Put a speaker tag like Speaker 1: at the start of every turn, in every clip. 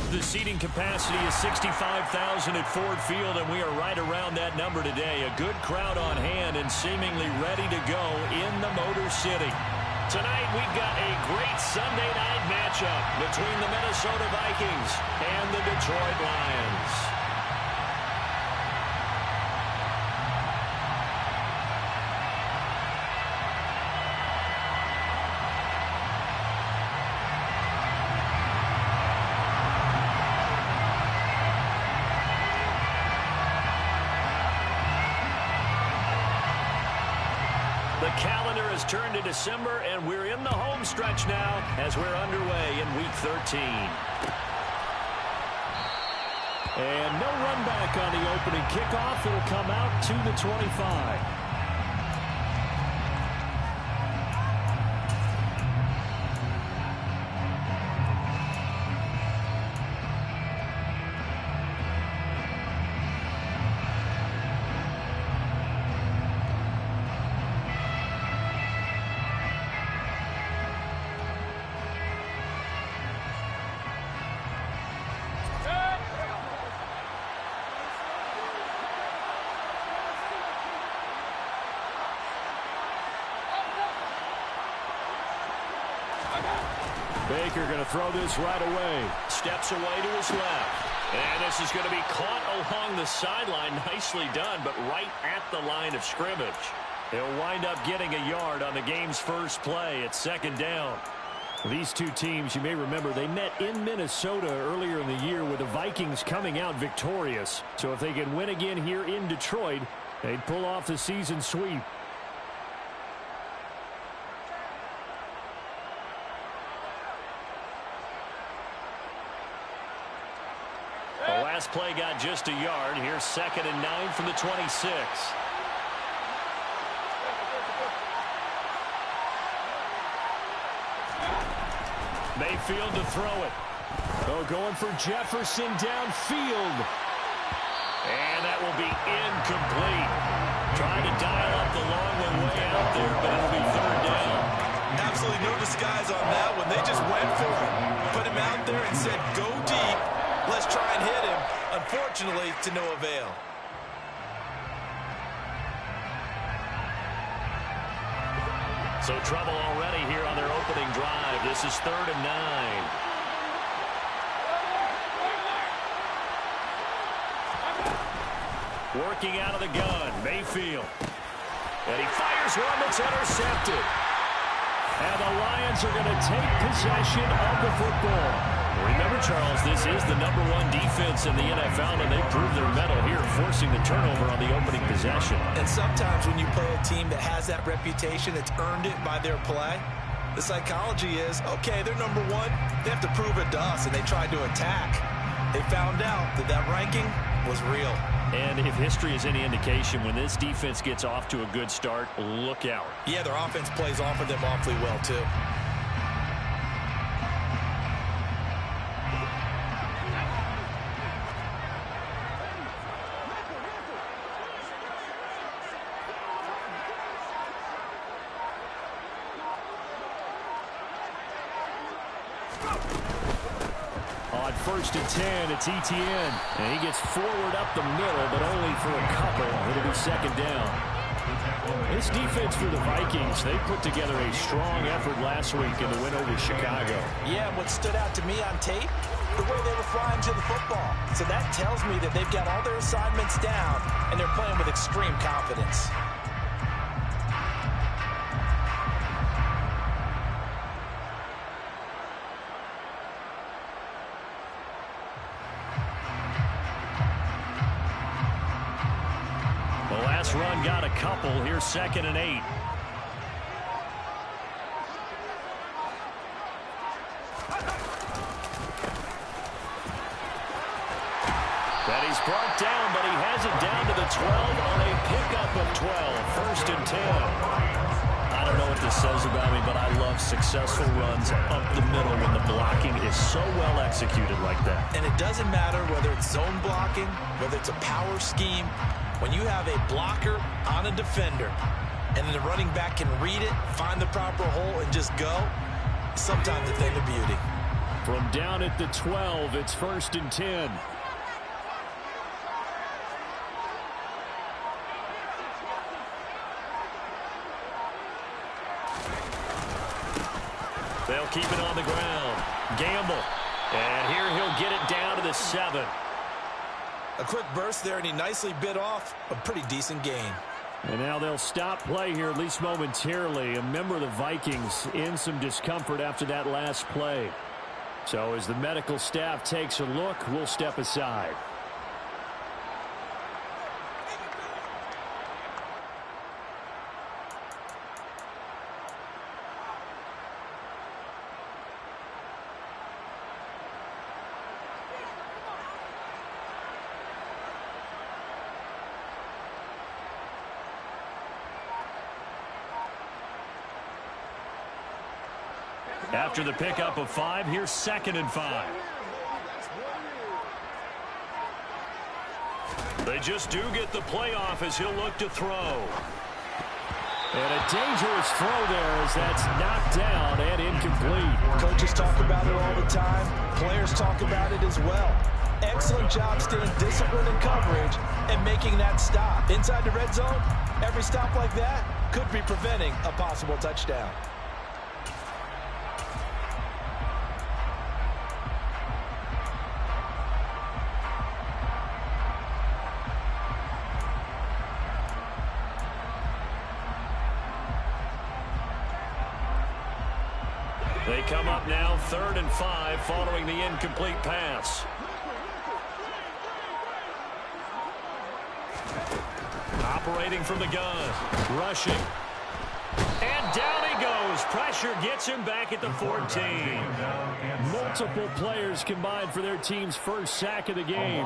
Speaker 1: The seating capacity is 65,000 at Ford Field, and we are right around that number today. A good crowd on hand and seemingly ready to go in the Motor City. Tonight, we've got a great Sunday night matchup between the Minnesota Vikings and the Detroit Lions. The calendar has turned to December, and we're in the home stretch now as we're underway in Week 13. And no run back on the opening kickoff. It'll come out to the 25. Baker going to throw this right away. Steps away to his left. And this is going to be caught along the sideline. Nicely done, but right at the line of scrimmage. He'll wind up getting a yard on the game's first play at second down. These two teams, you may remember, they met in Minnesota earlier in the year with the Vikings coming out victorious. So if they can win again here in Detroit, they'd pull off the season sweep. The last play got just a yard. Here's 2nd and 9 from the 26. Mayfield to throw it. Oh, going for Jefferson downfield. And that will be incomplete. Trying to dial up the long one way out there, but it'll be 3rd down.
Speaker 2: Absolutely no disguise on that one. They just went for it. Put him out there and said, go deep. Let's try and hit him. Unfortunately, to no avail.
Speaker 1: So trouble already here on their opening drive. This is 3rd and 9. Working out of the gun, Mayfield. And he fires one that's intercepted. And the Lions are going to take possession of the football. Remember, Charles, this is the #1 defense in the NFL, and they proved their mettle here, forcing the turnover on the opening possession.
Speaker 2: And sometimes when you play a team that has that reputation, that's earned it by their play, the psychology is, okay, they're #1. They have to prove it to us, and they tried to attack. They found out that that ranking was real.
Speaker 1: And if history is any indication, when this defense gets off to a good start, look out.
Speaker 2: Yeah, their offense plays off of them awfully well, too.
Speaker 1: On 1st and 10, it's Etienne. And he gets forward up the middle, but only for a couple. It'll be 2nd down. This defense for the Vikings, they put together a strong effort last week in the win over Chicago.
Speaker 2: Yeah, what stood out to me on tape, the way they were flying to the football. So that tells me that they've got all their assignments down, and they're playing with extreme confidence.
Speaker 1: Run got a couple. Here's 2nd and 8. That he's brought down, but he has it down to the 12 on a pickup of 12. 1st and 10. I don't know what this says about me, but I love successful runs up the middle when the blocking is so well executed like that.
Speaker 2: And it doesn't matter whether it's zone blocking, whether it's a power scheme. When you have a blocker on a defender and then the running back can read it, find the proper hole, and just go, sometimes a thing of beauty.
Speaker 1: From down at the 12, it's 1st and 10. They'll keep it on the ground. Gamble. And here he'll get it down to the 7.
Speaker 2: A quick burst there, and he nicely bit off a pretty decent gain.
Speaker 1: And now they'll stop play here, at least momentarily. A member of the Vikings in some discomfort after that last play. So as the medical staff takes a look, we'll step aside. After the pickup of 5, here's 2nd and 5. They just do get the play off as he'll look to throw. And a dangerous throw there as that's knocked down and incomplete.
Speaker 2: Coaches talk about it all the time. Players talk about it as well. Excellent job staying disciplined in coverage and making that stop. Inside the red zone, every stop like that could be preventing a possible touchdown.
Speaker 1: They come up now 3rd and 5 following the incomplete pass. Operating from the gun. Rushing. And down he goes. Pressure gets him back at the 14. Multiple players combined for their team's first sack of the game.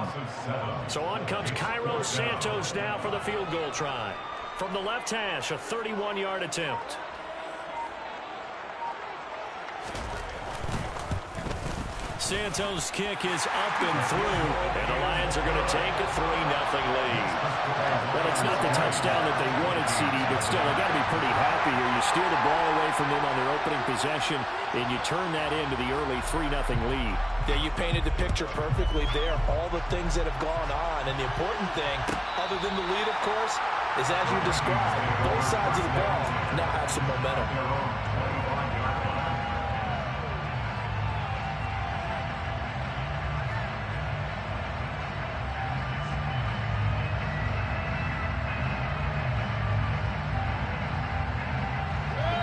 Speaker 1: So on comes Cairo Santos now for the field goal try. From the left hash, a 31-yard attempt. Santos' kick is up and through, and the Lions are going to take a 3-0 lead. Well, it's not the touchdown that they wanted, CD, but still, they got to be pretty happy here. You steal the ball away from them on their opening possession, and you turn that into the early 3-0 lead.
Speaker 2: Yeah, you painted the picture perfectly there. All the things that have gone on, and the important thing, other than the lead, of course, is as you described, both sides of the ball now have some momentum.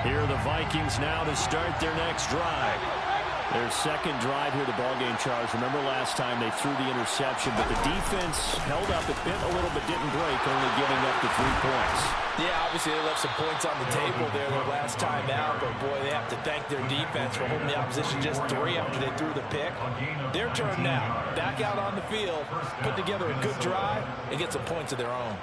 Speaker 1: Here are the Vikings now to start their next drive. Their second drive here, the ballgame, Charles. Remember last time they threw the interception, but the defense held up. It bent a little but didn't break, only giving up the 3 points.
Speaker 2: Yeah, obviously they left some points on the table there their last time out, but boy, they have to thank their defense for holding the opposition just 3 after they threw the pick. Their turn now. Back out on the field, put together a good drive, and get some points of their own.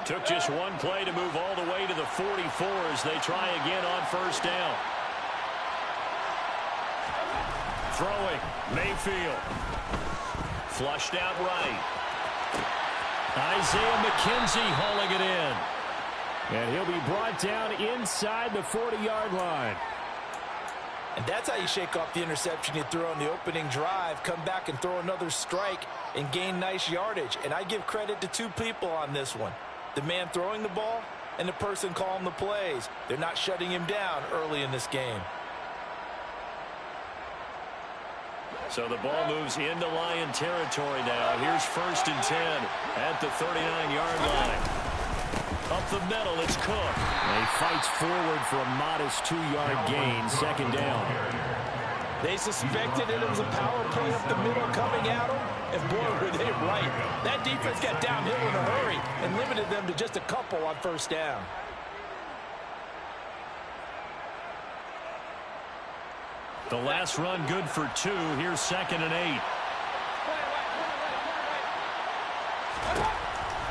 Speaker 1: Took just one play to move all the way to the 44 as they try again on first down. Throwing, Mayfield. Flushed out right. Isaiah McKenzie hauling it in. And he'll be brought down inside the 40-yard line.
Speaker 2: And that's how you shake off the interception you threw on the opening drive, come back and throw another strike and gain nice yardage. And I give credit to 2 people on this one. The man throwing the ball and the person calling the plays. They're not shutting him down early in this game.
Speaker 1: So the ball moves into Lion territory now. Here's 1st and 10 at the 39-yard line. Up the middle, it's Cook. And he fights forward for a modest 2-yard gain, 2nd down.
Speaker 2: They suspected it was a power play up the middle coming at them, and boy, were they right. That defense got downhill in a hurry and limited them to just a couple on first down.
Speaker 1: The last run good for 2. Here's 2nd and 8.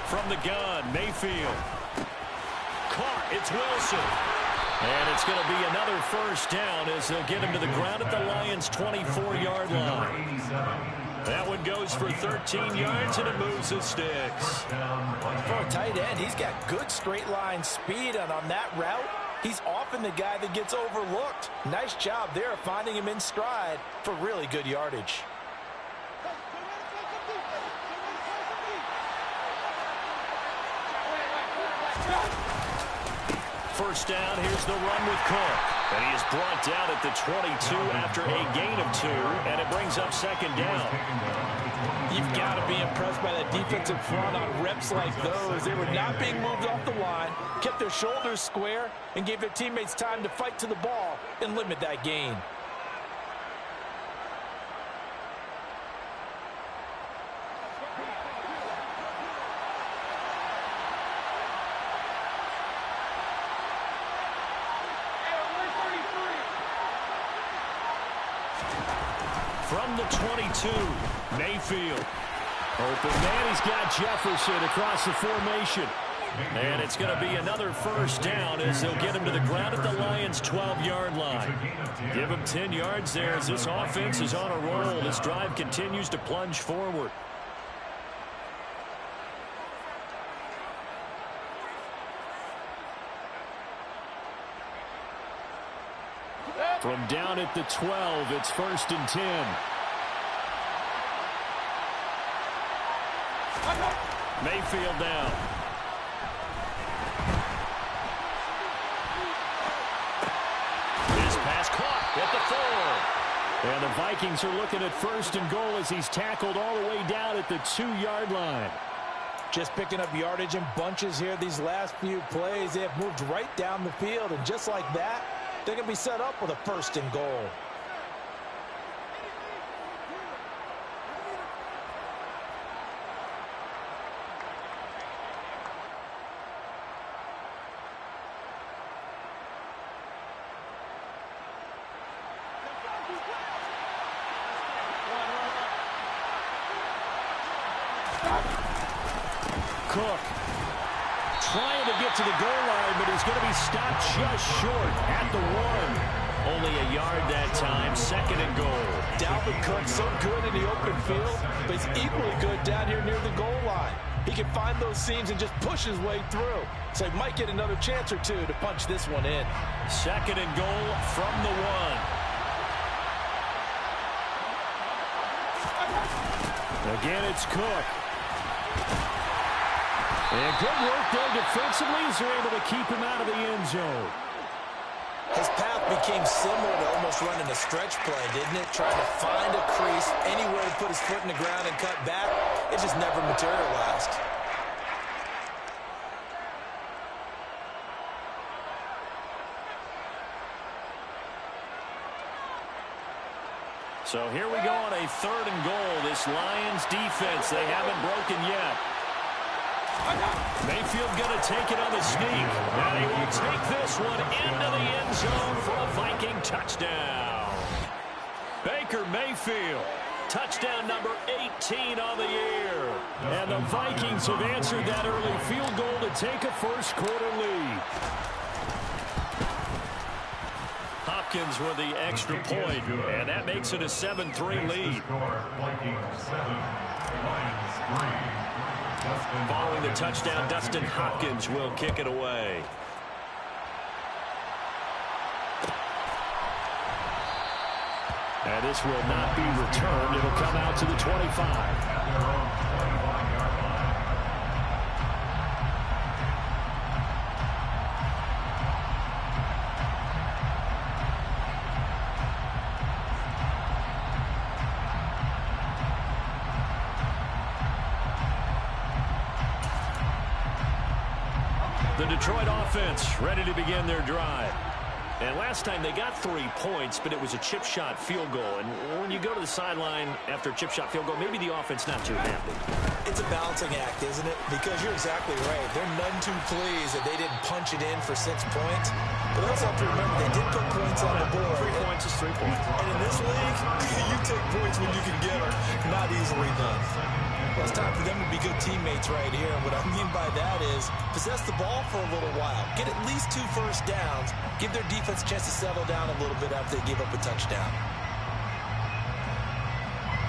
Speaker 1: From the gun, Mayfield. Caught, it's Wilson. And it's going to be another first down as they'll get him to the ground at the Lions' 24-yard line. That one goes for 13 yards, and it moves the sticks.
Speaker 2: For a tight end, he's got good straight line speed, and on that route, he's often the guy that gets overlooked. Nice job there of finding him in stride for really good yardage.
Speaker 1: First down, here's the run with Cook. And he is brought down at the 22 after a gain of 2, and it brings up second down.
Speaker 2: You've got to be impressed by that defensive front on reps like those. They were not being moved off the line, kept their shoulders square, and gave their teammates time to fight to the ball and limit that gain.
Speaker 1: From the 22, Mayfield. Open man, he's got Jefferson across the formation. And it's going to be another first down as they'll get him to the ground at the Lions' 12-yard line. Give him 10 yards there as this offense is on a roll. This drive continues to plunge forward. From down at the 12, it's 1st and 10. Mayfield down. His pass caught at the 4. And the Vikings are looking at 1st and goal as he's tackled all the way down at the 2-yard line.
Speaker 2: Just picking up yardage in bunches here these last few plays. They have moved right down the field, and just like that, they're going to be set up with a 1st and goal.
Speaker 1: Cook trying to get to the goal line, but he's going to be stopped just short at the 1. Only a yard that time, 2nd and goal.
Speaker 2: Dalvin Cook so good in the open field, but he's equally good down here near the goal line. He can find those seams and just push his way through. So he might get another chance or two to punch this one in.
Speaker 1: 2nd and goal from the 1. Again, it's Cook. And good work there defensively as they're able to keep him out of the end zone.
Speaker 2: His path became similar to almost running a stretch play, didn't it? Trying to find a crease, anywhere to put his foot in the ground and cut back. It just never materialized.
Speaker 1: So here we go on a 3rd and goal. This Lions defense, they haven't broken yet. Mayfield going to take it on the sneak. And he will take this one into the end zone for a Viking touchdown. Baker Mayfield, touchdown number 18 on the year. And the Vikings have answered that early field goal to take a first-quarter lead. Hopkins with the extra point, and that makes it a 7-3 lead. Following the touchdown, Dustin Hopkins will kick it away. And this will not be returned. It'll come out to the 25. The Detroit offense ready to begin their drive. And last time they got 3 points, but it was a chip shot field goal. And when you go to the sideline after a chip shot field goal, maybe the offense not too happy.
Speaker 2: It's a balancing act, isn't it? Because you're exactly right. They're none too pleased that they didn't punch it in for 6 points. But they also have to remember they did put points on the board.
Speaker 1: 3 points is 3 points.
Speaker 2: And in this league, you take points when you can get them. Not easily done. Well, it's time for them to be good teammates right here. And what I mean by that is possess the ball for a little while. Get at least 2 first downs. Give their defense a chance to settle down a little bit after they give up a touchdown.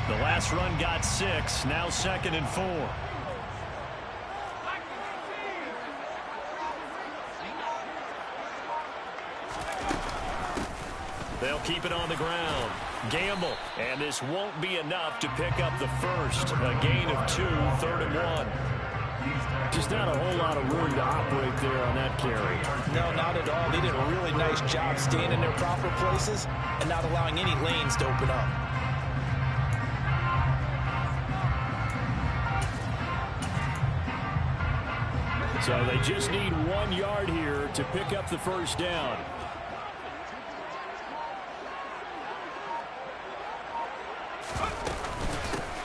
Speaker 1: The last run got 6. Now 2nd and 4. They'll keep it on the ground. Gamble. And this won't be enough to pick up the first. A gain of 2, 3rd and 1. Just not a whole lot of room to operate there on that carry.
Speaker 2: No, not at all. They did a really nice job staying in their proper places and not allowing any lanes to open up.
Speaker 1: So they just need 1 yard here to pick up the first down.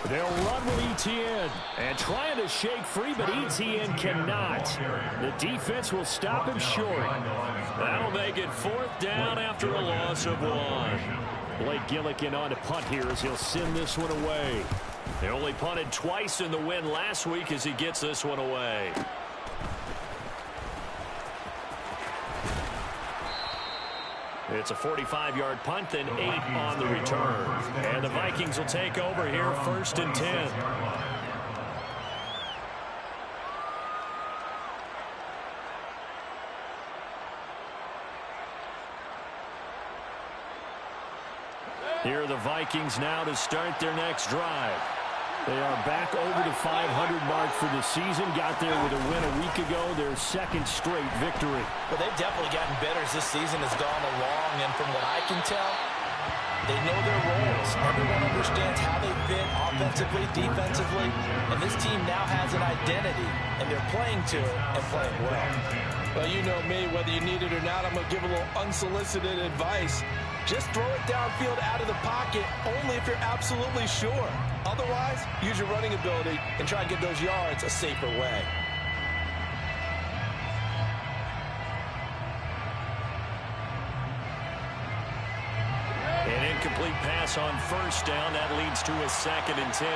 Speaker 1: They'll run with ETN and trying to shake free, but ETN cannot. The defense will stop him short. That'll make it 4th down after a loss of 1. Blake Gillikin on to punt here as he'll send this one away. They only punted twice in the win last week as he gets this one away. It's a 45-yard punt, then 8 on the return. And the Vikings will take over here, 1st and 10. Here are the Vikings now to start their next drive. They are back over the 500 mark for the season. Got there with a win a week ago, their 2nd straight victory.
Speaker 2: Well, they've definitely gotten better as this season has gone along, and from what I can tell, they know their roles. Everyone understands how they fit offensively, defensively, and this team now has an identity, and they're playing to it and playing well. Well, you know me, whether you need it or not, I'm going to give a little unsolicited advice. Just throw it downfield out of the pocket only if you're absolutely sure. Otherwise, use your running ability and try and get those yards a safer way.
Speaker 1: An incomplete pass on 1st down. That leads to a 2nd and 10.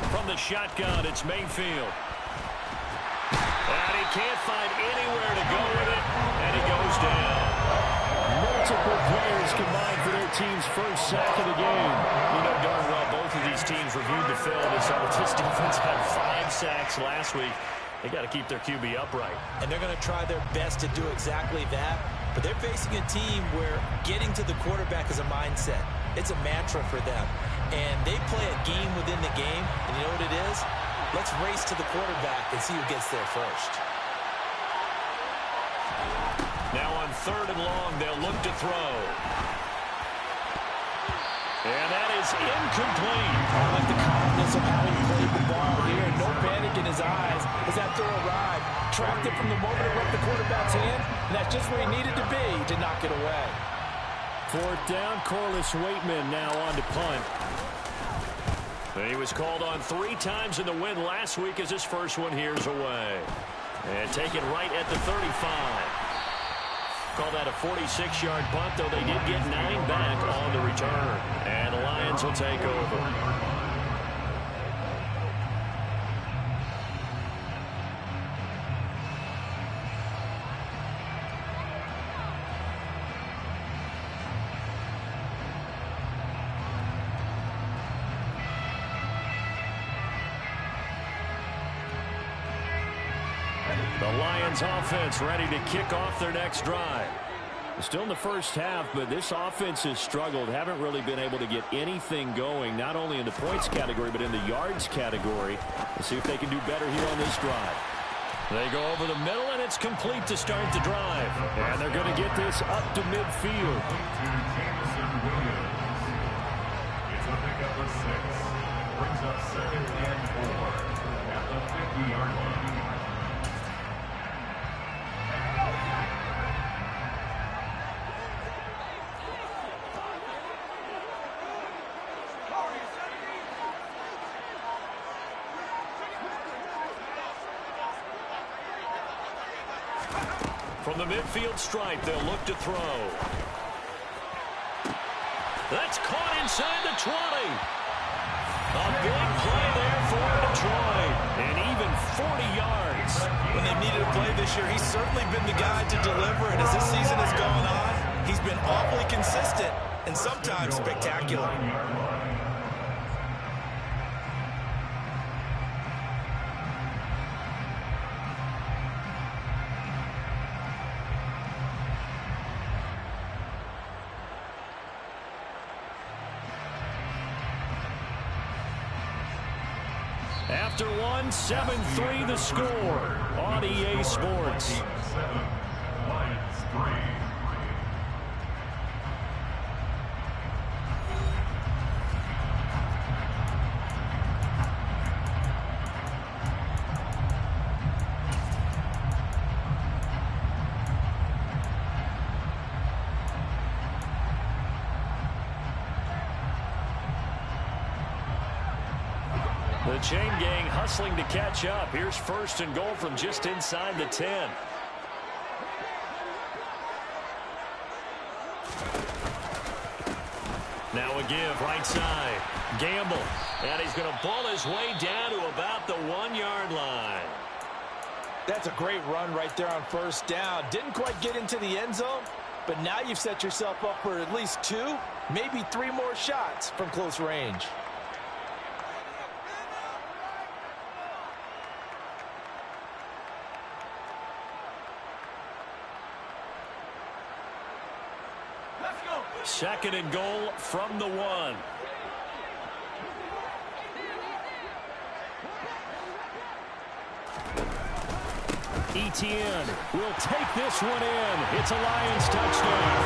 Speaker 1: From the shotgun, it's Mayfield. And he can't find anywhere to go with it, and he goes down. Multiple players combined for their team's first sack of the game. You know darn well both of these teams reviewed the film and saw that this defense had 5 sacks last week. They got to keep their QB upright.
Speaker 2: And they're going to try their best to do exactly that. But they're facing a team where getting to the quarterback is a mindset. It's a mantra for them. And they play a game within the game. And you know what it is? Let's race to the quarterback and see who gets there first.
Speaker 1: Now on 3rd and long, they'll look to throw. And that is incomplete.
Speaker 2: I like the calmness of how he played the ball here. No panic in his eyes as that throw arrived. Tracked it from the moment it left the quarterback's hand. And that's just where he needed to be to knock it away.
Speaker 1: 4th down, Corliss Waitman now on to punt. He was called on 3 times in the win last week as his first one here's away. And taken right at the 35. Call that a 46-yard punt, though they did get 9 back on the return. And the Lions will take over. The Lions offense ready to kick off their next drive. Still in the first half, but this offense has struggled. Haven't really been able to get anything going, not only in the points category, but in the yards category. Let's see if they can do better here on this drive. They go over the middle, and it's complete to start the drive. And they're going to get this up to midfield.
Speaker 3: It's a pickup of 6. Brings up 2nd and 4 at the 50-yard line.
Speaker 1: From the midfield stripe, they'll look to throw. That's caught inside the 20. A big play there for Detroit. And even 40 yards.
Speaker 2: When they've needed a play this year, he's certainly been the guy to deliver. And as this season has gone on, he's been awfully consistent and sometimes spectacular.
Speaker 1: After one, 7-3 the score on EA Sports.
Speaker 3: 7, Lions 3.
Speaker 1: The chain gang hustling to catch up. Here's 1st and goal from just inside the 10. Now a give right side. Gamble. And he's going to ball his way down to about the 1-yard line.
Speaker 2: That's a great run right there on 1st down. Didn't quite get into the end zone, but now you've set yourself up for at least 2, maybe 3 more shots from close range.
Speaker 1: Second and goal from the 1. Etienne will take this one in. It's a Lions touchdown.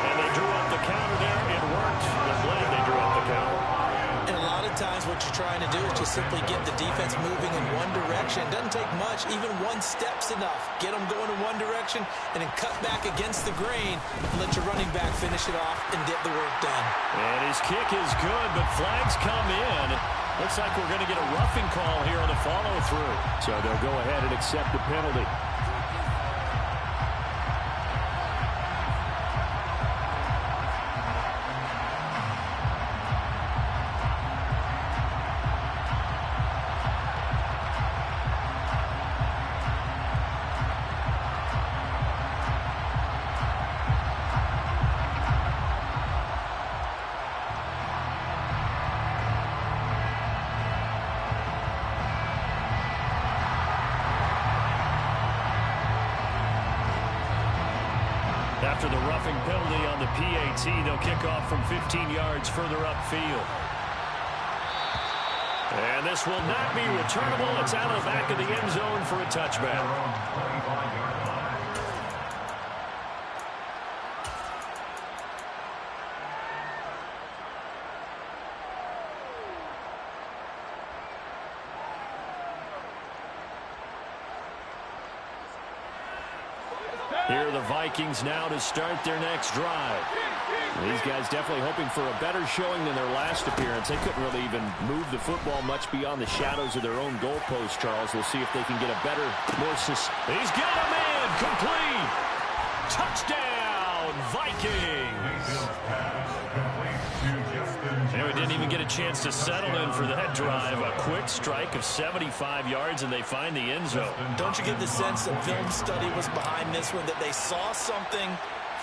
Speaker 1: And they drew up the counter there. It worked. I'm glad they drew up the counter.
Speaker 2: And a lot of times what you're trying to do is just simply get the defense moving in one direction. It doesn't take much. Even 1 step's enough. Get them going in one direction and then cut back against the grain. Let your running back finish it off and get the work done.
Speaker 1: And his kick is good, but flags come in. Looks like we're going to get a roughing call here on the follow-through. So they'll go ahead and accept the penalty. After the roughing penalty on the PAT, they'll kick off from 15 yards further upfield. And this will not be returnable. It's out of the back of the end zone for a touchback. Here are the Vikings now to start their next drive. These guys definitely hoping for a better showing than their last appearance. They couldn't really even move the football much beyond the shadows of their own goalpost, Charles. We'll see if they can get a better, more... He's got a man! Complete! Touchdown, Vikings! And we didn't even get a chance to settle in for that drive. A quick strike of 75 yards, and they find the end zone.
Speaker 2: Don't you get the sense that film study was behind this one, that they saw something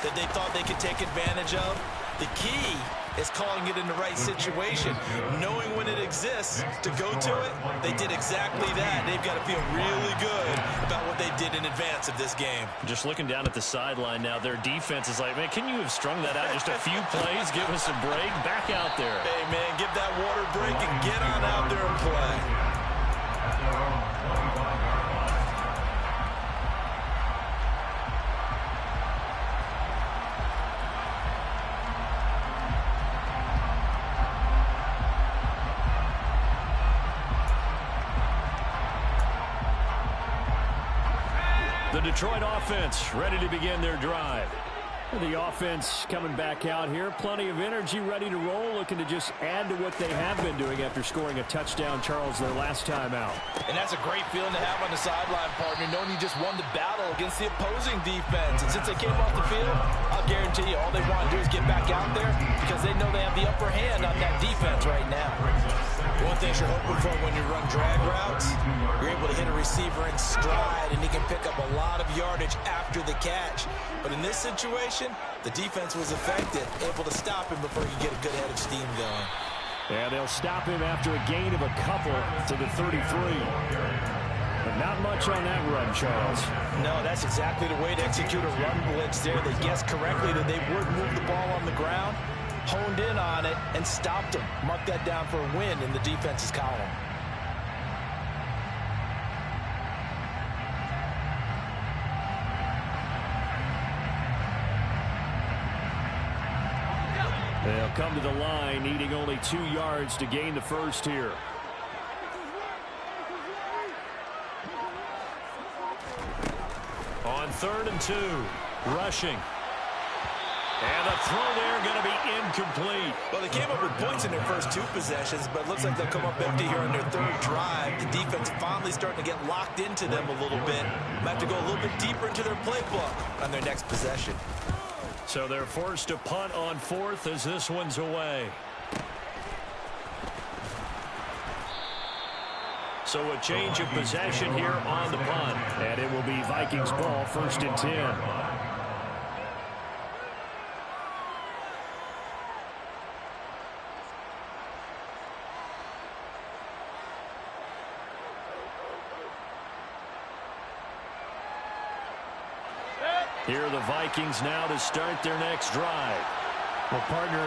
Speaker 2: that they thought they could take advantage of? The key is calling it in the right situation, knowing when it exists to go to it. They did exactly that. They've got to feel really good about what they did in advance of this game.
Speaker 1: Just looking down at the sideline now, their defense is like, man, can you have strung that out just a few plays? Give us a break. Back out there.
Speaker 2: Hey, man, give that water break and get on out there and play.
Speaker 1: The Detroit offense ready to begin their drive. The offense coming back out here. Plenty of energy, ready to roll, looking to just add to what they have been doing after scoring a touchdown, Charles, their last time out.
Speaker 2: And that's a great feeling to have on the sideline, partner, knowing you just won the battle against the opposing defense. And since they came off the field, I'll guarantee you all they want to do is get back out there because they know they have the upper hand on that defense right now. One thing you're hoping for when you run drag routes, you're able to hit a receiver in stride, and he can pick up a lot of yardage after the catch. But in this situation, the defense was effective, able to stop him before he could get a good head of steam going.
Speaker 1: Yeah, they'll stop him after a gain of a couple to the 33. But not much on that run, Charles.
Speaker 2: No, that's exactly the way to execute a run blitz there. They guessed correctly that they would move the ball on the ground, honed in on it, and stopped him. Mark that down for a win in the defense's column.
Speaker 1: They'll come to the line, needing only 2 yards to gain the first here. On 3rd and 2, rushing. And the throw there going to be incomplete.
Speaker 2: Well, they came up with points in their first 2 possessions, but it looks like they'll come up empty here on their 3rd drive. The defense finally starting to get locked into them a little bit. Might have to go a little bit deeper into their playbook on their next possession.
Speaker 1: So they're forced to punt on 4th as this one's away. So a change of possession here on the punt. And it will be Vikings ball, 1st and 10. Here are the Vikings now to start their next drive. Well, partner,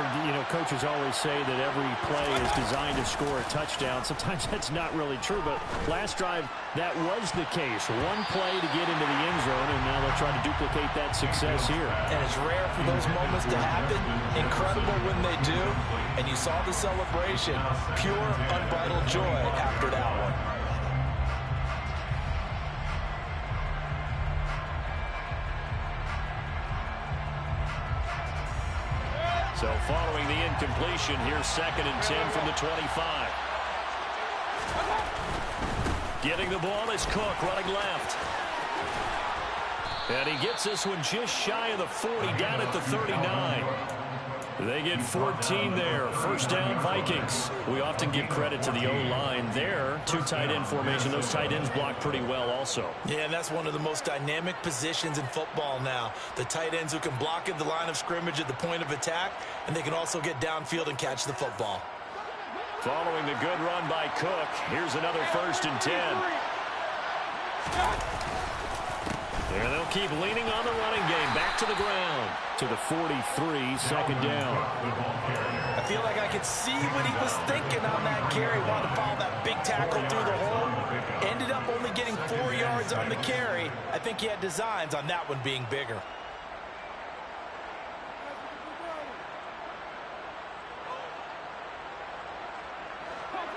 Speaker 1: coaches always say that every play is designed to score a touchdown. Sometimes that's not really true, but last drive, that was the case. One play to get into the end zone, and now they'll try to duplicate that success here.
Speaker 2: And it's rare for those moments to happen. Incredible when they do. And you saw the celebration. Pure, unbridled joy after that one.
Speaker 1: So following the incompletion, here's 2nd and 10 from the 25. Getting the ball is Cook running left. And he gets this one just shy of the 40, down at the 39. They get 14 there. 1st down, Vikings. We often give credit to the O-line there. 2 tight end formation. Those tight ends block pretty well also.
Speaker 2: Yeah, and that's one of the most dynamic positions in football now. The tight ends who can block at the line of scrimmage at the point of attack, and they can also get downfield and catch the football.
Speaker 1: Following the good run by Cook, here's another 1st and 10. And they'll keep leaning on the running game. Back to the ground. To the 43, 2nd down.
Speaker 2: I feel like I could see what he was thinking on that carry. Wanted to follow that big tackle through the hole. Ended up only getting 4 yards on the carry. I think he had designs on that one being bigger.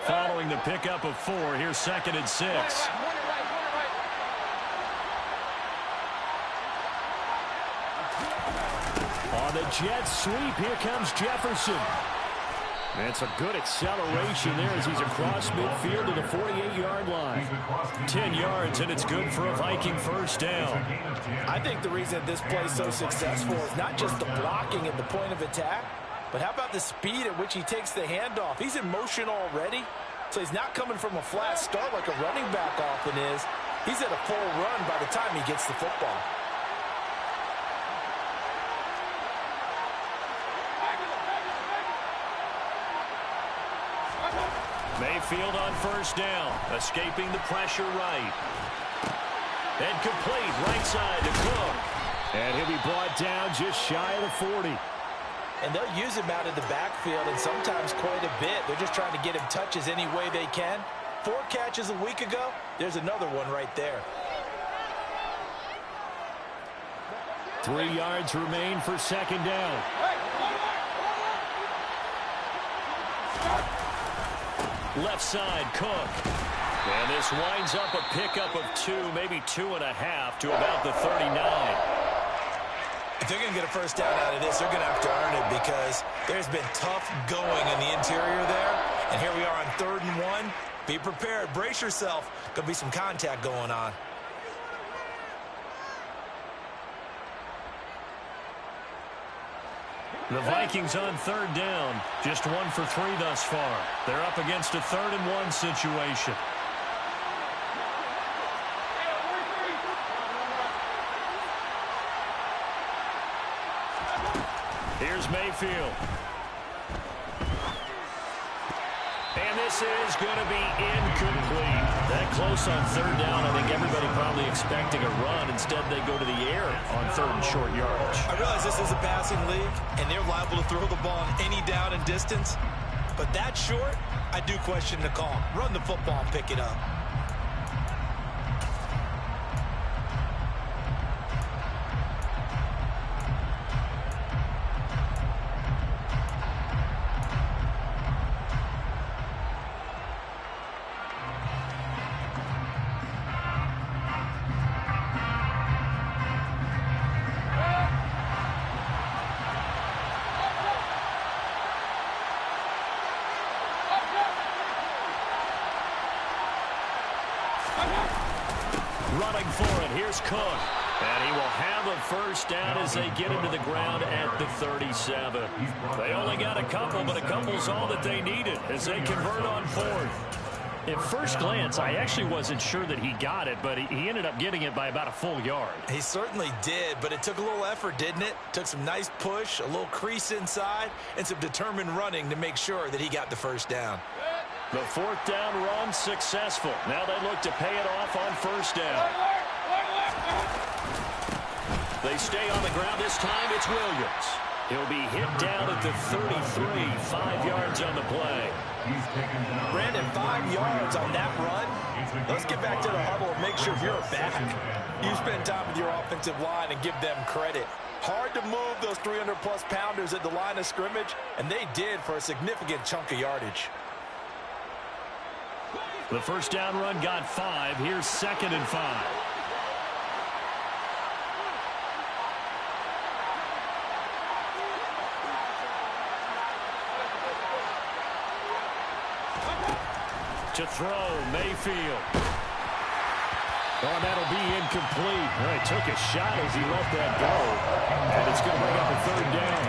Speaker 1: Following the pickup of 4, here's 2nd and 6. On the jet sweep, here comes Jefferson. That's a good acceleration there as he's across midfield to the 48-yard line. 10 yards, and it's good for a Viking 1st down.
Speaker 2: I think the reason this play is so successful is not just the blocking at the point of attack, but how about the speed at which he takes the handoff? He's in motion already, so he's not coming from a flat start like a running back often is. He's at a full run by the time he gets the football.
Speaker 1: Mayfield on 1st down, escaping the pressure right. And complete, right side to Cook. And he'll be brought down just shy of the 40.
Speaker 2: And they'll use him out of the backfield, and sometimes quite a bit. They're just trying to get him touches any way they can. 4 catches a week ago, there's another one right there.
Speaker 1: 3 yards remain for 2nd down. Left side, Cook. And this winds up a pickup of 2, maybe 2.5 to about the 39.
Speaker 2: If they're going to get a first down out of this, they're going to have to earn it because there's been tough going in the interior there. And here we are on 3rd and 1. Be prepared. Brace yourself. Going to be some contact going on.
Speaker 1: The Vikings on 3rd down. Just 1 for 3 thus far. They're up against a 3rd and 1 situation. Here's Mayfield. And this is going to be incomplete. That close on 3rd down. I think everybody probably expecting a run. Instead, they go to the air on 3rd and short yardage.
Speaker 2: I realize this is a passing league, and they're liable to throw the ball on any down and distance. But that short, I do question the call. Run the football and pick it up.
Speaker 1: Running for it, here's Cook. And he will have a first down as they get into the ground at the 37. They only got a couple, but a couple's all that they needed as they convert on 4th. At first glance, I actually wasn't sure that he got it, but he ended up getting it by about a full yard.
Speaker 2: He certainly did, but it took a little effort, didn't it? Took some nice push, a little crease inside, and some determined running to make sure that he got the first down.
Speaker 1: The 4th down run successful. Now they look to pay it off on 1st down. They stay on the ground this time. It's Williams. He'll be hit down at the 33, 5 yards on the play.
Speaker 2: Brandon, 5 yards on that run. Let's get back to the huddle and make sure you're back. You spend time with your offensive line and give them credit. Hard to move those 300-plus pounders at the line of scrimmage, and they did for a significant chunk of yardage.
Speaker 1: The first down run got 5. Here's 2nd and 5. To throw, Mayfield. Oh, that'll be incomplete. All right, took a shot as he let that go. And it's going to bring up a 3rd down.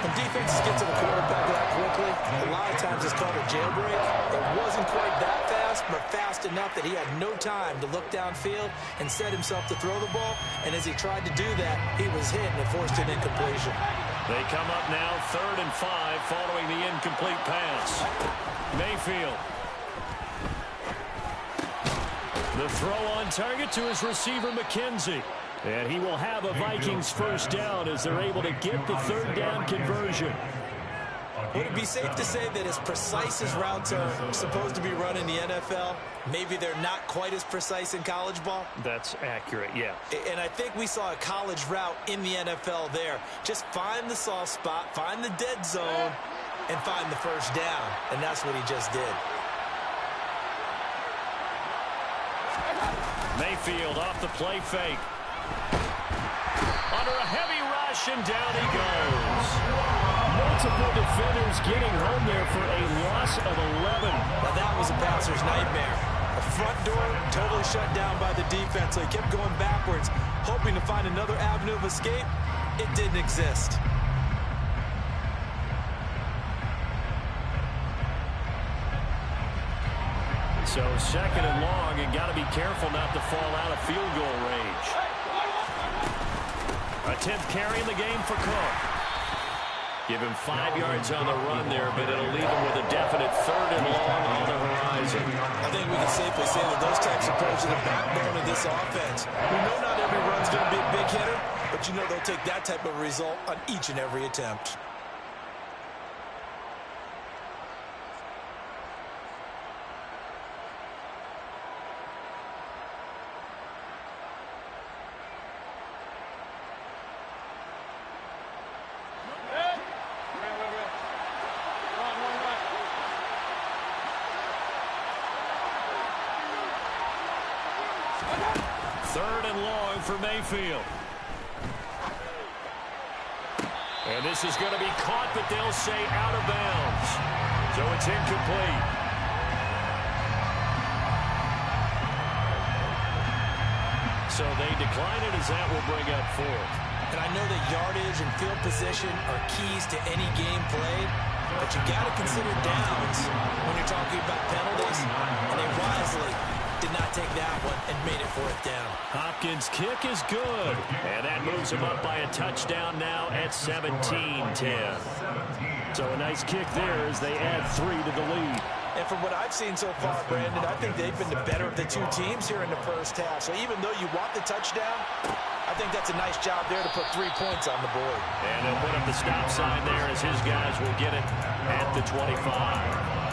Speaker 2: When defenses get to the quarterback that quickly, a lot of times it's called a jailbreak. It wasn't quite that fast, but fast enough that he had no time to look downfield and set himself to throw the ball. And as he tried to do that, he was hit and it forced an incompletion.
Speaker 1: They come up now 3rd and 5 following the incomplete pass. Mayfield. The throw on target to his receiver, McKenzie. And he will have a Vikings first down as they're able to get the 3rd down conversion.
Speaker 2: Would it be safe to say that as precise as routes are supposed to be run in the NFL, maybe they're not quite as precise in college ball?
Speaker 1: That's accurate, yeah.
Speaker 2: And I think we saw a college route in the NFL there. Just find the soft spot, find the dead zone, and find the first down. And that's what he just did.
Speaker 1: Mayfield off the play fake. Under a heavy rush, and down he goes. Multiple defenders getting home there for a loss of 11.
Speaker 2: Now that was a passer's nightmare. The front door totally shut down by the defense, so he kept going backwards, hoping to find another avenue of escape. It didn't exist.
Speaker 1: So 2nd and long, and got to be careful not to fall out of field goal range. A 10th carry in the game for Cook. Give him 5 yards on the run there, but it'll leave him with a definite 3rd and long on the horizon.
Speaker 2: I think we can safely say that those types of plays are the backbone of this offense. We know not every run's going to be a big hitter, but you know they'll take that type of result on each and every attempt.
Speaker 1: Third and long for Mayfield. And this is going to be caught, but they'll say out of bounds. So it's incomplete. So they decline it as that will bring up fourth.
Speaker 2: And I know that yardage and field position are keys to any game played, but you got to consider downs when you're talking about penalties. And they wisely did not take that one and made it fourth down.
Speaker 1: Hopkins' kick is good. And that moves him up by a touchdown now at 17-10. So a nice kick there as they add 3 to the lead.
Speaker 2: And from what I've seen so far, Brandon, I think they've been the better of the two teams here in the first half. So even though you want the touchdown, I think that's a nice job there to put 3 points on the board.
Speaker 1: And they'll put up the stop sign there as his guys will get it at the 25.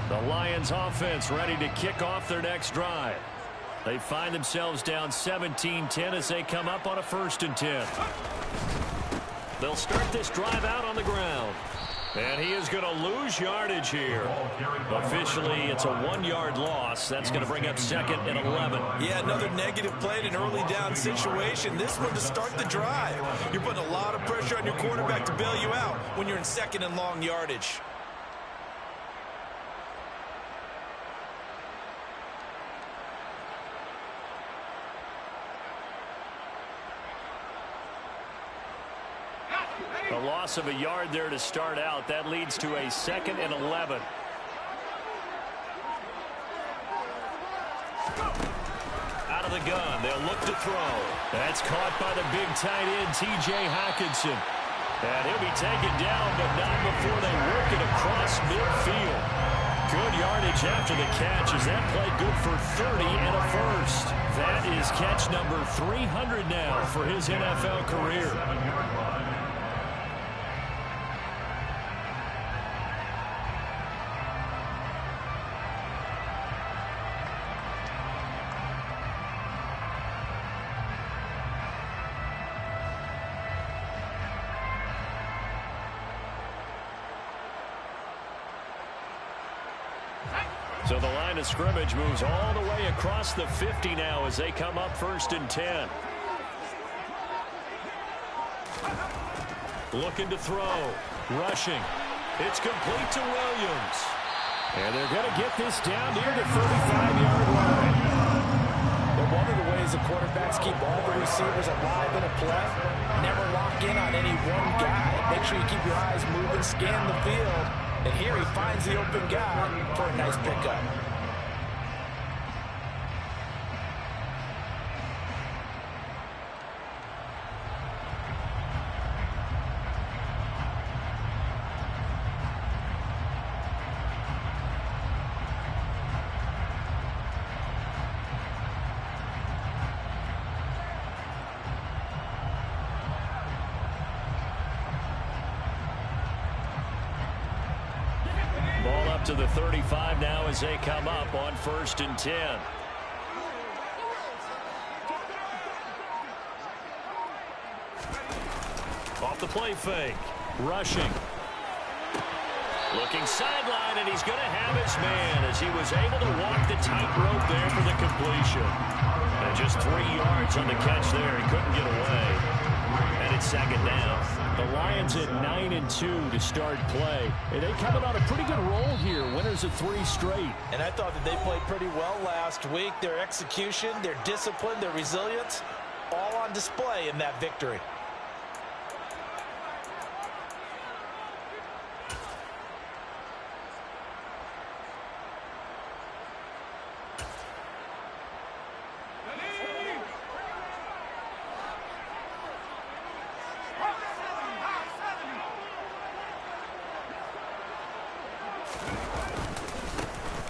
Speaker 1: The Lions offense ready to kick off their next drive. They find themselves down 17-10 as they come up on a 1st and 10. They'll start this drive out on the ground. And he is going to lose yardage here. Officially, it's a 1-yard loss. That's going to bring up 2nd and 11.
Speaker 2: Yeah, another negative play in an early down situation. This one to start the drive. You're putting a lot of pressure on your quarterback to bail you out when you're in 2nd and long yardage.
Speaker 1: A loss of a yard there to start out. That leads to a 2nd and 11. Out of the gun. They'll look to throw. That's caught by the big tight end, T.J. Hockenson. And he'll be taken down, but not before they work it across midfield. Good yardage after the catch. Is that play good for 30 and a first? That is catch number 300 now for his NFL career. So the line of scrimmage moves all the way across the 50 now as they come up 1st and 10. Looking to throw. Rushing. It's complete to Williams. And they're going to get this down near the 35-yard line.
Speaker 2: But one of the ways the quarterbacks keep all the receivers alive in a play, never lock in on any one guy. Make sure you keep your eyes moving, scan the field. And here he finds the open guy for a nice pickup.
Speaker 1: To the 35 now as they come up on 1st and 10. Off the play fake. Rushing. Looking sideline, and he's going to have his man as he was able to walk the tightrope there for the completion. And just 3 yards on the catch there. He couldn't get away. And it's 2nd down. The Lions at 9-2 to start play. And they coming on a pretty good roll here. Winners of 3 straight.
Speaker 2: And I thought that they played pretty well last week. Their execution, their discipline, their resilience, all on display in that victory.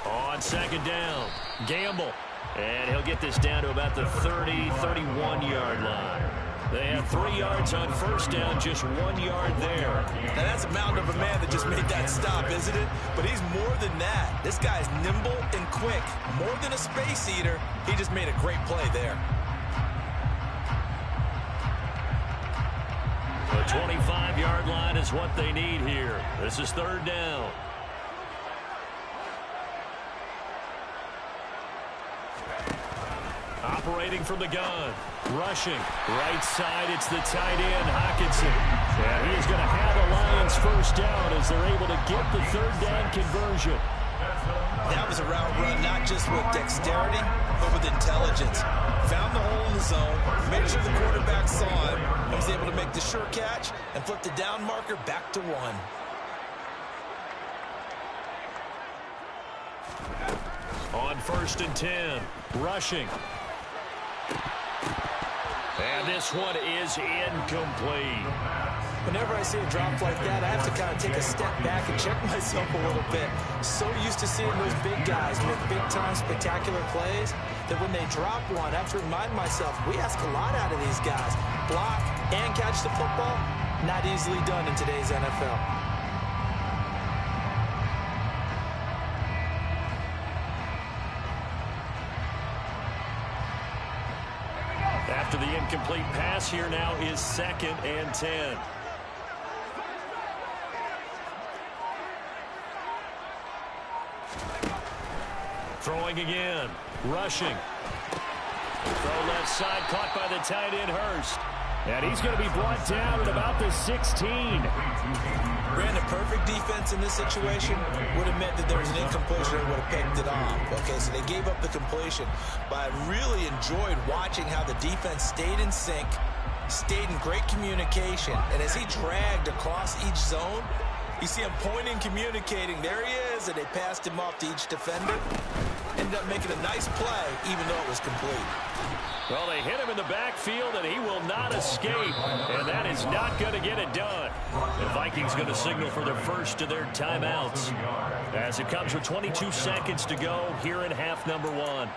Speaker 1: On 2nd down, Gamble. And he'll get this down to about the 30, 31-yard line. They have 3 yards on 1st down, just 1 yard there.
Speaker 2: Now that's a mound of a man that just made that stop, isn't it? But he's more than that. This guy's nimble and quick. More than a space eater, he just made a great play there.
Speaker 1: The 25-yard line is what they need here. This is third down. Operating from the gun. Rushing. Right side, it's the tight end, Hockenson. And he is going to have a Lions first down as they're able to get the third down conversion.
Speaker 2: That was a route run, not just with dexterity, but with intelligence. Found the hole in the zone, made sure the quarterback saw him, and was able to make the sure catch and flip the down marker back to 1.
Speaker 1: On 1st and 10, rushing. And this one is incomplete.
Speaker 2: Whenever I see a drop like that, I have to kind of take a step back and check myself a little bit. So used to seeing those big guys make big-time spectacular plays that when they drop one, I have to remind myself, we ask a lot out of these guys. Block and catch the football, not easily done in today's NFL.
Speaker 1: After the incomplete pass, here now is 2nd and 10. Throwing again. Rushing. Throw left side, caught by the tight end, Hurst. And he's going to be brought down at about the 16.
Speaker 2: Brandon, perfect defense in this situation would have meant that there was an incompletion and would have picked it off. Okay, so they gave up the completion. But I really enjoyed watching how the defense stayed in sync, stayed in great communication. And as he dragged across each zone, you see him pointing, communicating. There he is, and they passed him off to each defender. Ended up making a nice play, even though it was complete.
Speaker 1: Well, they hit him in the backfield, and he will not escape. And that is not going to get it done. The Vikings going to signal for their first of their timeouts as it comes with 22 seconds to go here in half number 1.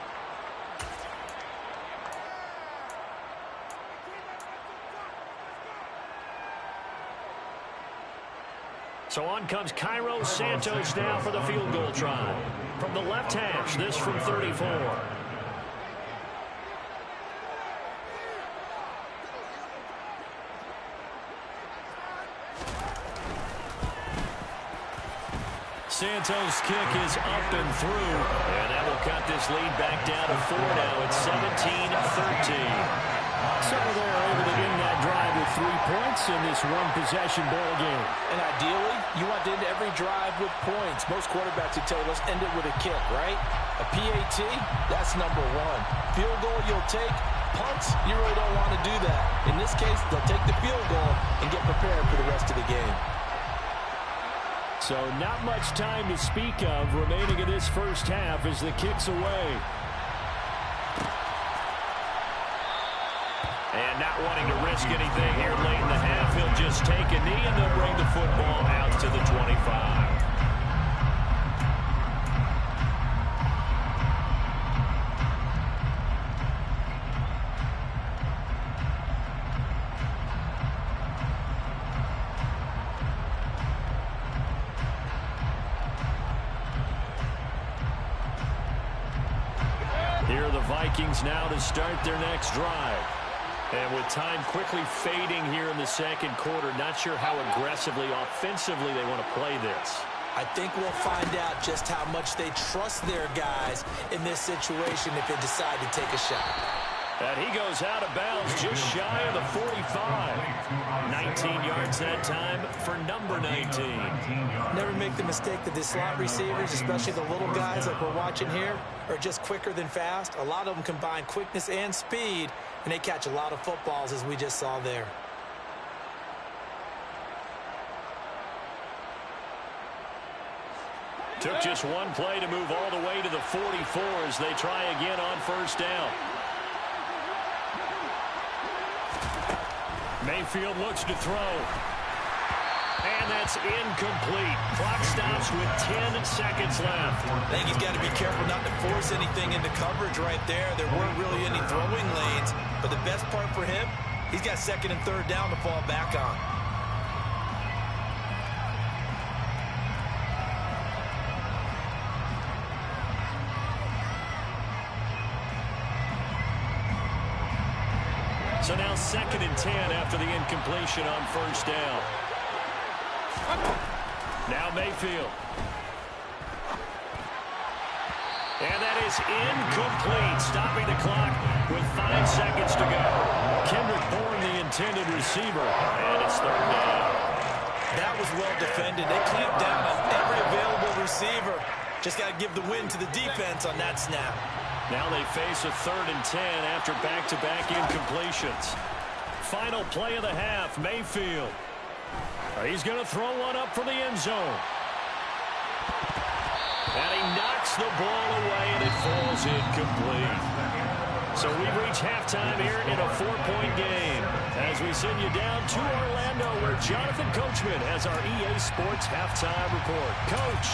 Speaker 1: So on comes Cairo Santos now for the field goal try. From the left hash, this from 34. Santos' kick is up and through, and that will cut this lead back down to 4 now. It's 17-13. So they're able to end that drive with 3 points in this one-possession ball game.
Speaker 2: And ideally, you want to end every drive with points. Most quarterbacks would tell you, let's end it with a kick, right? A PAT, that's number 1. Field goal you'll take. Punts, you really don't want to do that. In this case, they'll take the field goal and get prepared for the rest of the game.
Speaker 1: So not much time to speak of remaining in this first half as the kick's away. And not wanting to risk anything here late in the half, he'll just take a knee and they'll bring the football out to the 25. Here are the Vikings now to start their next drive. And with time quickly fading here in the second quarter, not sure how aggressively, offensively they want to play this.
Speaker 2: I think we'll find out just how much they trust their guys in this situation if they decide to take a shot.
Speaker 1: And he goes out of bounds just shy of the 45. 19 yards that time for number 19.
Speaker 2: Never make the mistake that the slot receivers, especially the little guys like we're watching here, are just quicker than fast. A lot of them combine quickness and speed, and they catch a lot of footballs as we just saw there.
Speaker 1: Took just one play to move all the way to the 44 as they try again on first down. Mayfield looks to throw. And that's incomplete. Clock stops with 10 seconds left.
Speaker 2: I think he's got to be careful not to force anything into coverage right there. There weren't really any throwing lanes. But the best part for him, he's got 2nd and 3rd down to fall back on.
Speaker 1: So now 2nd and 10 after the incompletion on 1st down. Now Mayfield. And that is incomplete, stopping the clock with 5 seconds to go. Kendrick Bourne, the intended receiver, and it's 3rd down.
Speaker 2: That was well defended. They clamped down on every available receiver. Just got to give the win to the defense on that snap.
Speaker 1: Now they face a 3rd and 10 after back-to-back incompletions. Final play of the half, Mayfield. He's going to throw one up for the end zone. And he knocks the ball away, and it falls incomplete. So we've reached halftime here in a 4-point game. As we send you down to Orlando, where Jonathan Coachman has our EA Sports halftime report. Coach.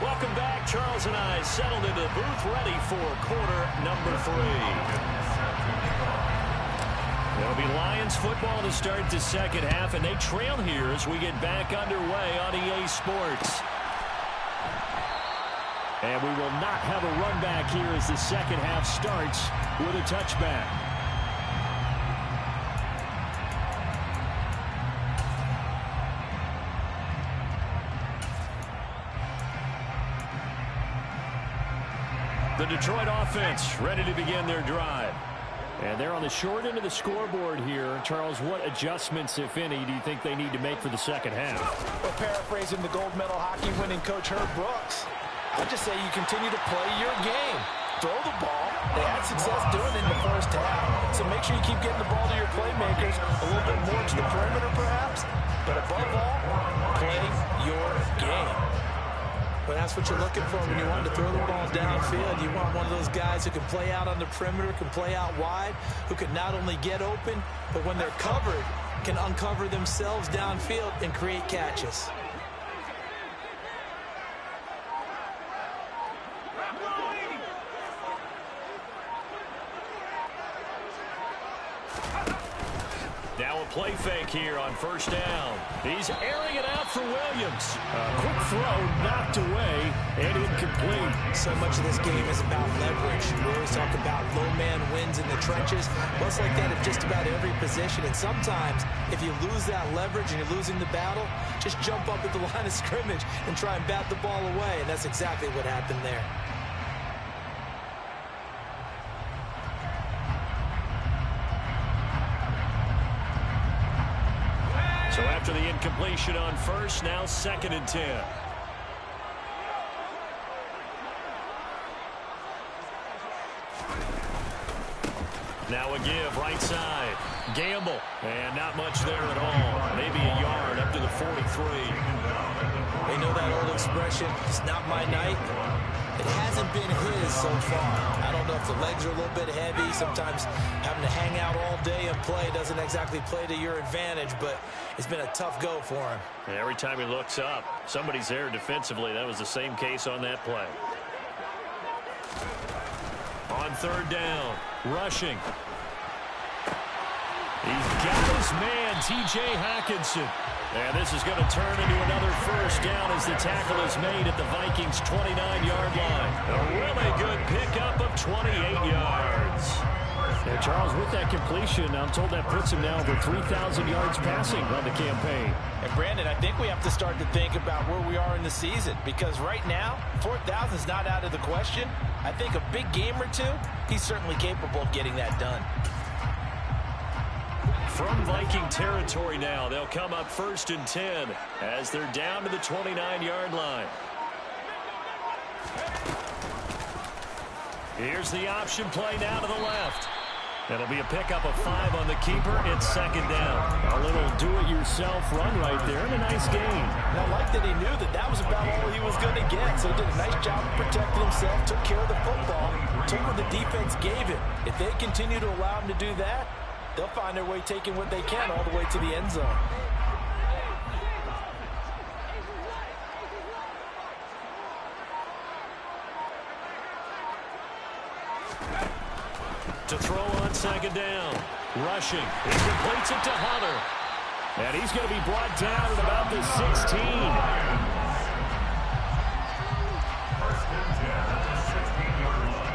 Speaker 1: Welcome back. Charles and I settled into the booth, ready for quarter number 3. There'll be Lions football to start the second half, and they trail here as we get back underway on EA Sports. And we will not have a run back here as the second half starts with a touchback. The Detroit offense ready to begin their drive. And they're on the short end of the scoreboard here. Charles, what adjustments, if any, do you think they need to make for the second half?
Speaker 2: Well, paraphrasing the gold medal hockey winning coach Herb Brooks, I'd just say you continue to play your game. Throw the ball. They had success doing it in the first half. So make sure you keep getting the ball to your playmakers, a little bit more to the perimeter perhaps. But above all, play your game. But that's what you're looking for when you want to throw the ball downfield. You want one of those guys who can play out on the perimeter, can play out wide, who can not only get open, but when they're covered, can uncover themselves downfield and create catches.
Speaker 1: Now a play fake here on 1st down. He's airing it out for Williams. A quick throw knocked away and incomplete.
Speaker 2: So much of this game is about leverage. We always talk about low man wins in the trenches. Well, it's like that at just about every position. And sometimes if you lose that leverage and you're losing the battle, just jump up at the line of scrimmage and try and bat the ball away. And that's exactly what happened there.
Speaker 1: So after the incompletion on 1st, now 2nd and 10. Now a give, right side. Gamble, and not much there at all. Maybe a yard up to the 43.
Speaker 2: They know that old expression, it's not my night. It hasn't been his so far. I don't know if the legs are a little bit heavy. Sometimes having to hang out all day and play doesn't exactly play to your advantage, but it's been a tough go for him.
Speaker 1: And every time he looks up, somebody's there defensively. That was the same case on that play. On 3rd down, rushing. He's got his man, T.J. Hockenson. And this is going to turn into another 1st down as the tackle is made at the Vikings' 29-yard line. A really good pickup of 28 yards. And Charles, with that completion, I'm told that puts him now over 3,000 yards passing on the campaign.
Speaker 2: And Brandon, I think we have to start to think about where we are in the season, because right now, 4,000 is not out of the question. I think a big game or two, he's certainly capable of getting that done.
Speaker 1: From Viking territory now, they'll come up 1st and 10 as they're down to the 29-yard line. Here's the option play now to the left. That'll be a pickup of 5 on the keeper. It's 2nd down. A little do-it-yourself run right there and a nice gain.
Speaker 2: And I like that he knew that that was about all he was going to get. So he did a nice job of protecting himself, took care of the football, took what the defense gave him. If they continue to allow him to do that, they'll find their way taking what they can all the way to the end zone.
Speaker 1: To throw on 2nd down. Rushing. He completes it to Hunter. And he's going to be brought down at about the 16.
Speaker 3: First and 10 at the 16-yard line.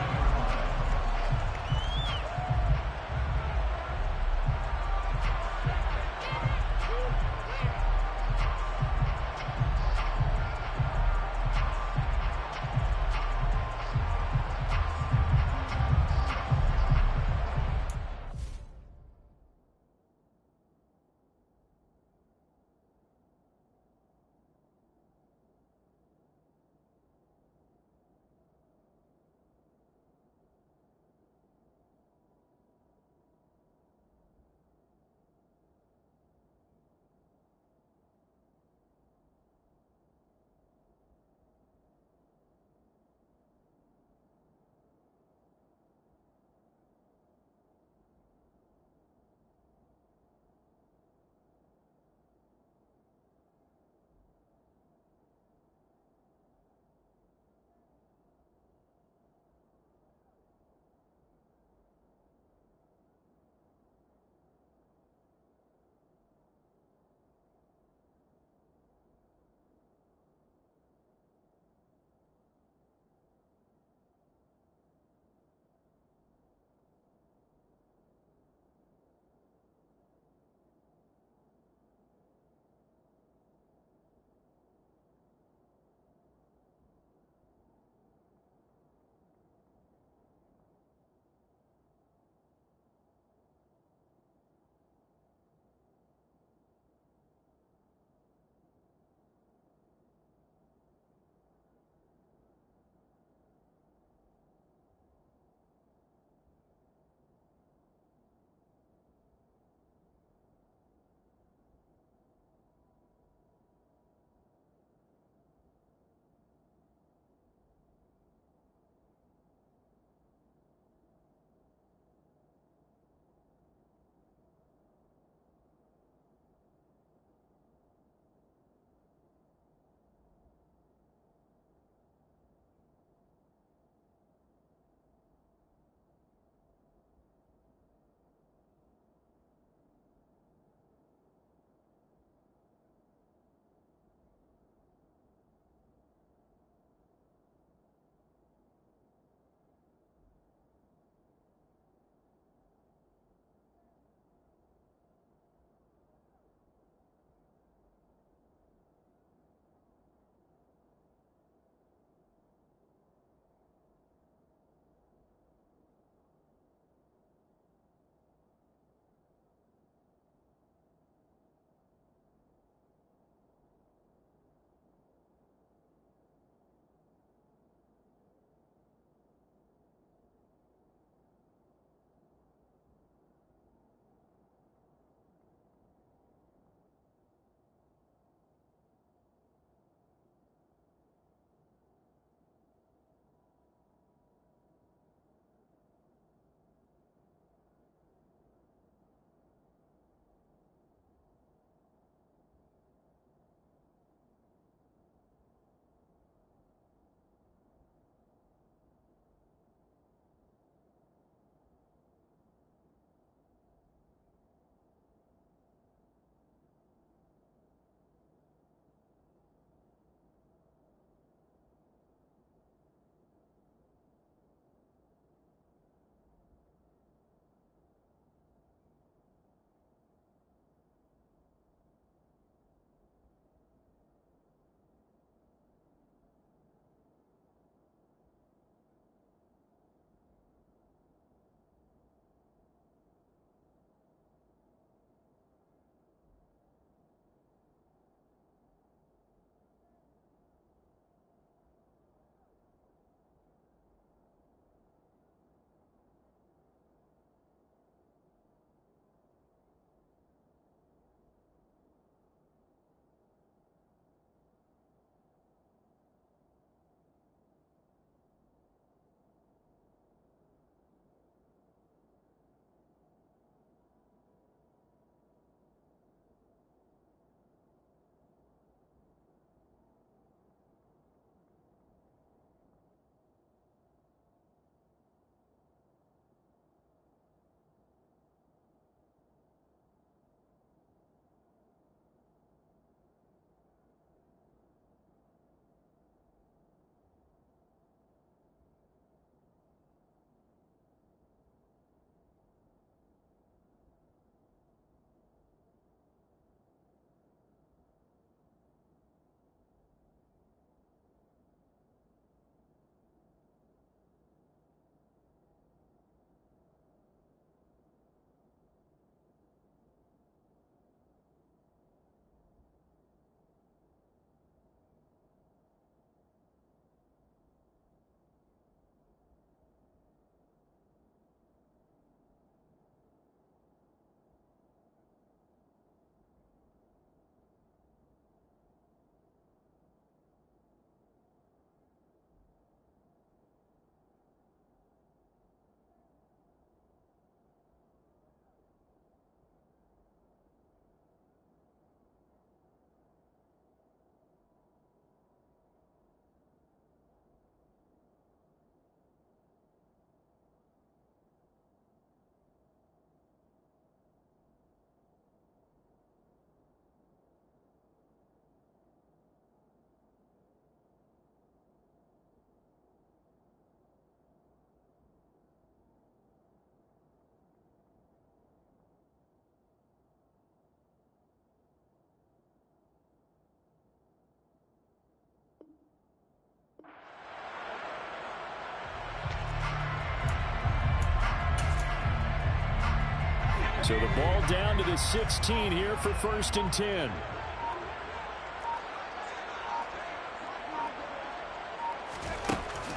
Speaker 1: So the ball down to the 16 here for 1st and 10.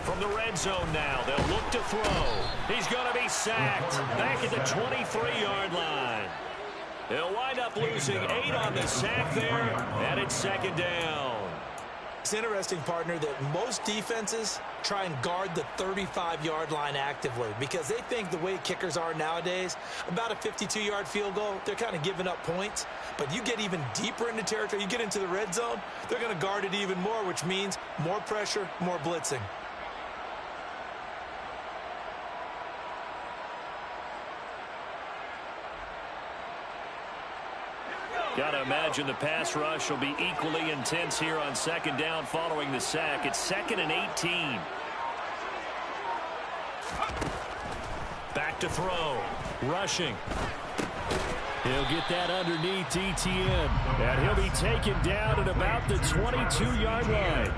Speaker 1: From the red zone now, they'll look to throw. He's going to be sacked back at the 23-yard line. They'll wind up losing 8 on the sack there, and it's 2nd down.
Speaker 2: It's interesting, partner, that most defenses try and guard the 35-yard line actively because they think the way kickers are nowadays, about a 52-yard field goal, they're kind of giving up points. But you get even deeper into territory, you get into the red zone, they're going to guard it even more, which means more pressure, more blitzing.
Speaker 1: Got to imagine the pass rush will be equally intense here on 2nd down following the sack. It's 2nd and 18. Back to throw. Rushing. He'll get that underneath ETN. And he'll be taken down at about the 22-yard line.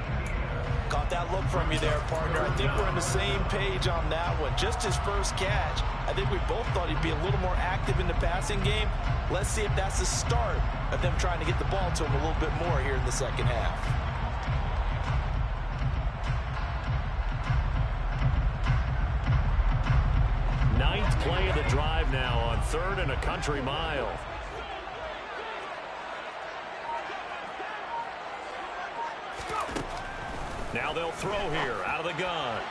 Speaker 2: Caught that look from you there, partner. I think we're on the same page on that one. Just his first catch. I think we both thought he'd be a little more active in the passing game. Let's see if that's the start of them trying to get the ball to him a little bit more here in the second half.
Speaker 1: Ninth play of the drive now on 3rd and a country mile. Now they'll throw here out of the gun.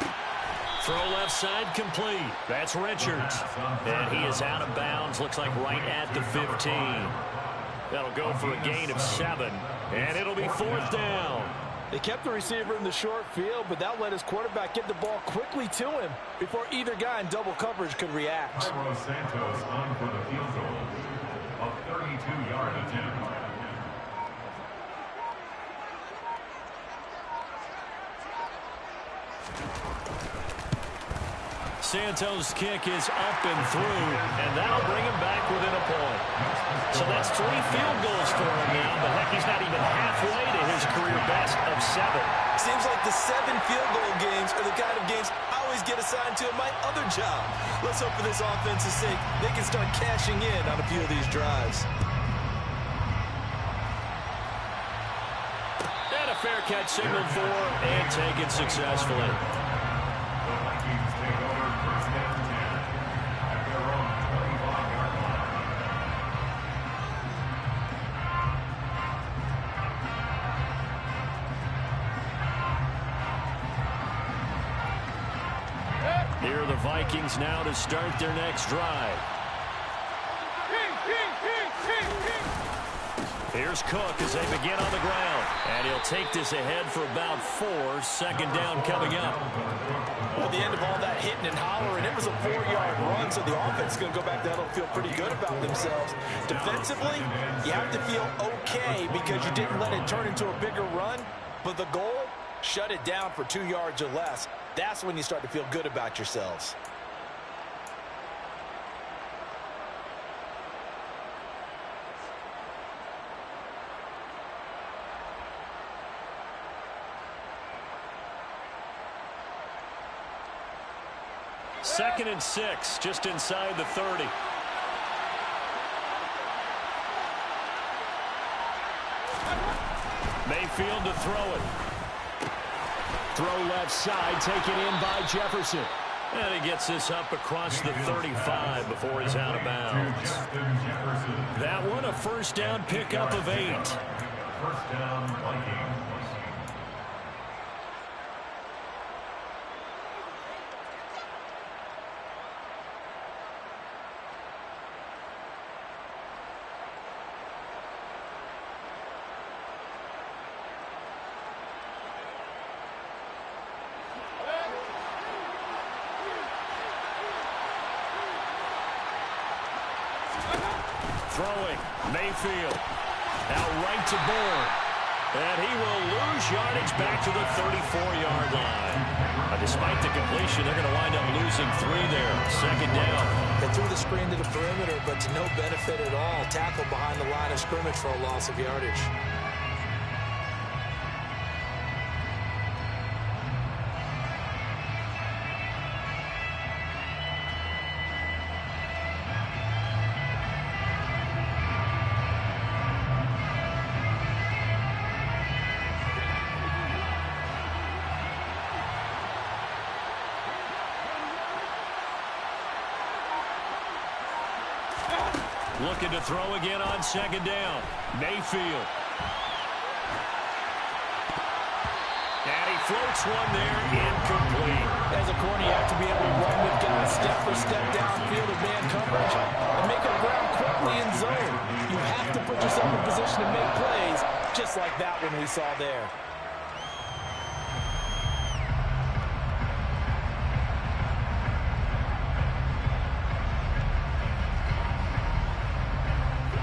Speaker 1: Throw left side complete. That's Richards. And he is out of bounds. Looks like right at the 15. That'll go for a gain of 7. And it'll be 4th down.
Speaker 2: They kept the receiver in the short field, but that let his quarterback get the ball quickly to him before either guy in double coverage could react.
Speaker 3: Santos on for the field goal. A 32-yard attempt.
Speaker 1: Santos' kick is up and through, and that'll bring him back within a point. So that's 3 field goals for him now, but heck, he's not even halfway to his career best of 7.
Speaker 2: Seems like the 7 field goal games are the kind of games I always get assigned to in my other job. Let's hope for this offense's sake, they can start cashing in on a few of these drives.
Speaker 1: And a fair catch signaled for and taken successfully. Here are the Vikings now to start their next drive. Here's Cook as they begin on the ground. And he'll take this ahead for about 4. 2nd down coming up.
Speaker 2: Well, at the end of all that hitting and hollering, it was a 4-yard run, so the offense is going to go back down and feel pretty good about themselves. Defensively, you have to feel okay because you didn't let it turn into a bigger run, but the goal, shut it down for 2 yards or less. That's when you start to feel good about yourselves.
Speaker 1: Second and 6, just inside the 30. Mayfield to throw it. Throw left side, taken in by Jefferson. And he gets this up across the 35 before he's out of bounds. That one, a 1st down pickup of 8.
Speaker 3: 1st down, Vikings.
Speaker 1: Throwing, Mayfield, now right to Bourne. And he will lose yardage back to the 34-yard line. Despite the completion, they're going to wind up losing 3 there. 2nd down.
Speaker 2: They threw the screen to the perimeter, but to no benefit at all. Tackled behind the line of scrimmage for a loss of yardage.
Speaker 1: Looking to throw again on second down. Mayfield. And he floats one there, incomplete.
Speaker 2: As a corner, you have to be able to run with guys step for step downfield of man coverage and make up ground quickly in zone. You have to put yourself in position to make plays, just like that one we saw there.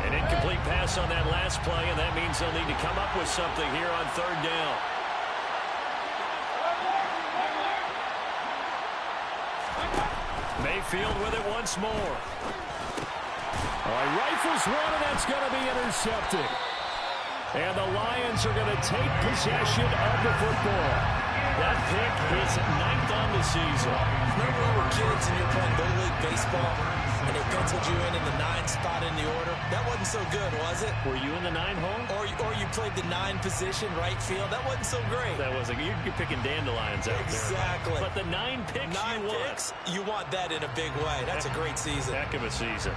Speaker 1: An incomplete pass on that last play, and that means they'll need to come up with something here on third down. Mayfield with it once more.
Speaker 4: All right, rifles one, and that's going to be intercepted. And the Lions are going to take possession of the football.
Speaker 1: That pick is 9th on the season.
Speaker 2: Remember when we were kids and you were playing Little League Baseball and they penciled you in the 9 spot in the order? That wasn't so good, was it?
Speaker 1: Were you in the 9 hole?
Speaker 2: Or you played the 9 position, right field? That wasn't so great.
Speaker 1: That wasn't. You're picking dandelions out
Speaker 2: exactly.
Speaker 1: there. But the 9 picks
Speaker 2: 9 picks, you want that in a big way. That's a great season.
Speaker 1: Heck of a season.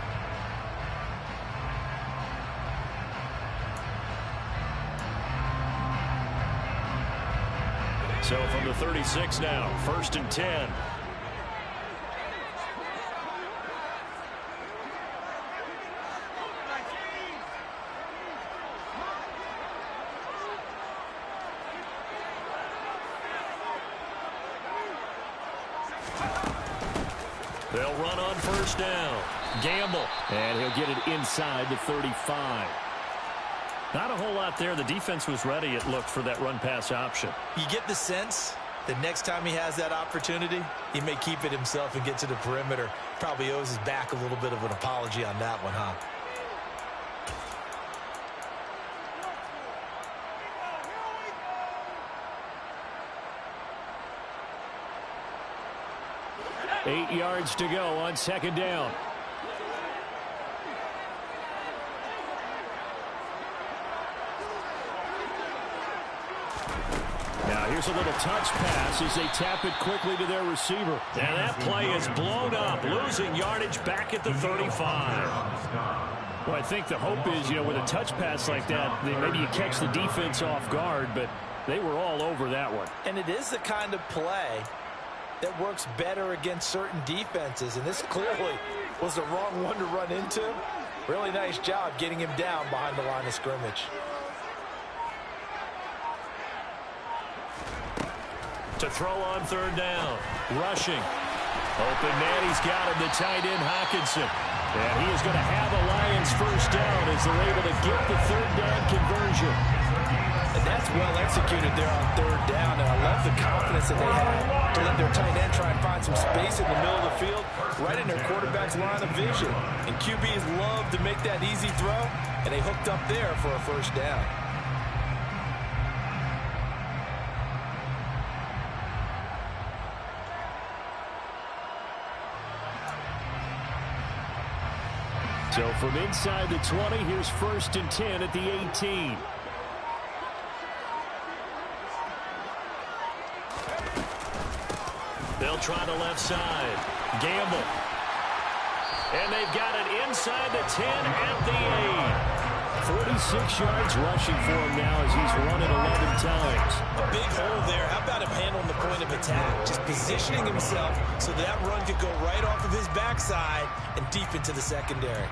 Speaker 1: So from the 36 now, 1st and 10. They'll run on 1st down. Gamble.
Speaker 4: And he'll get it inside the 35.
Speaker 1: Not a whole lot there. The defense was ready, it looked, for that run-pass option.
Speaker 2: You get the sense that next time he has that opportunity, he may keep it himself and get to the perimeter. Probably owes his back a little bit of an apology on that one, huh?
Speaker 4: Eight yards to go on 2nd down. Now here's a little touch pass as they tap it quickly to their receiver.
Speaker 1: And that play is blown up, losing yardage back at the 35.
Speaker 4: Well, I think the hope is, with a touch pass like that, maybe you catch the defense off guard, but they were all over that one.
Speaker 2: And it is the kind of play that works better against certain defenses, and this clearly was the wrong one to run into. Really nice job getting him down behind the line of scrimmage.
Speaker 1: To throw on 3rd down. Rushing. Open man, he's got him, the tight end Hockenson. And he is going to have a Lions 1st down as they're able to get the 3rd down conversion.
Speaker 2: And that's well executed there on 3rd down, and I love the confidence that they had to let their tight end try and find some space in the middle of the field, right in their quarterback's line of vision. And QBs love to make that easy throw, and they hooked up there for a 1st down.
Speaker 4: So from inside the 20, here's 1st and 10 at the 18.
Speaker 1: They'll try the left side. Gamble. And they've got it inside the 10 at the 8.
Speaker 4: 46 yards rushing for him now as he's run it 11 times.
Speaker 2: A big hole there. How about him handling the point of attack? Just positioning himself so that run could go right off of his backside and deep into the secondary.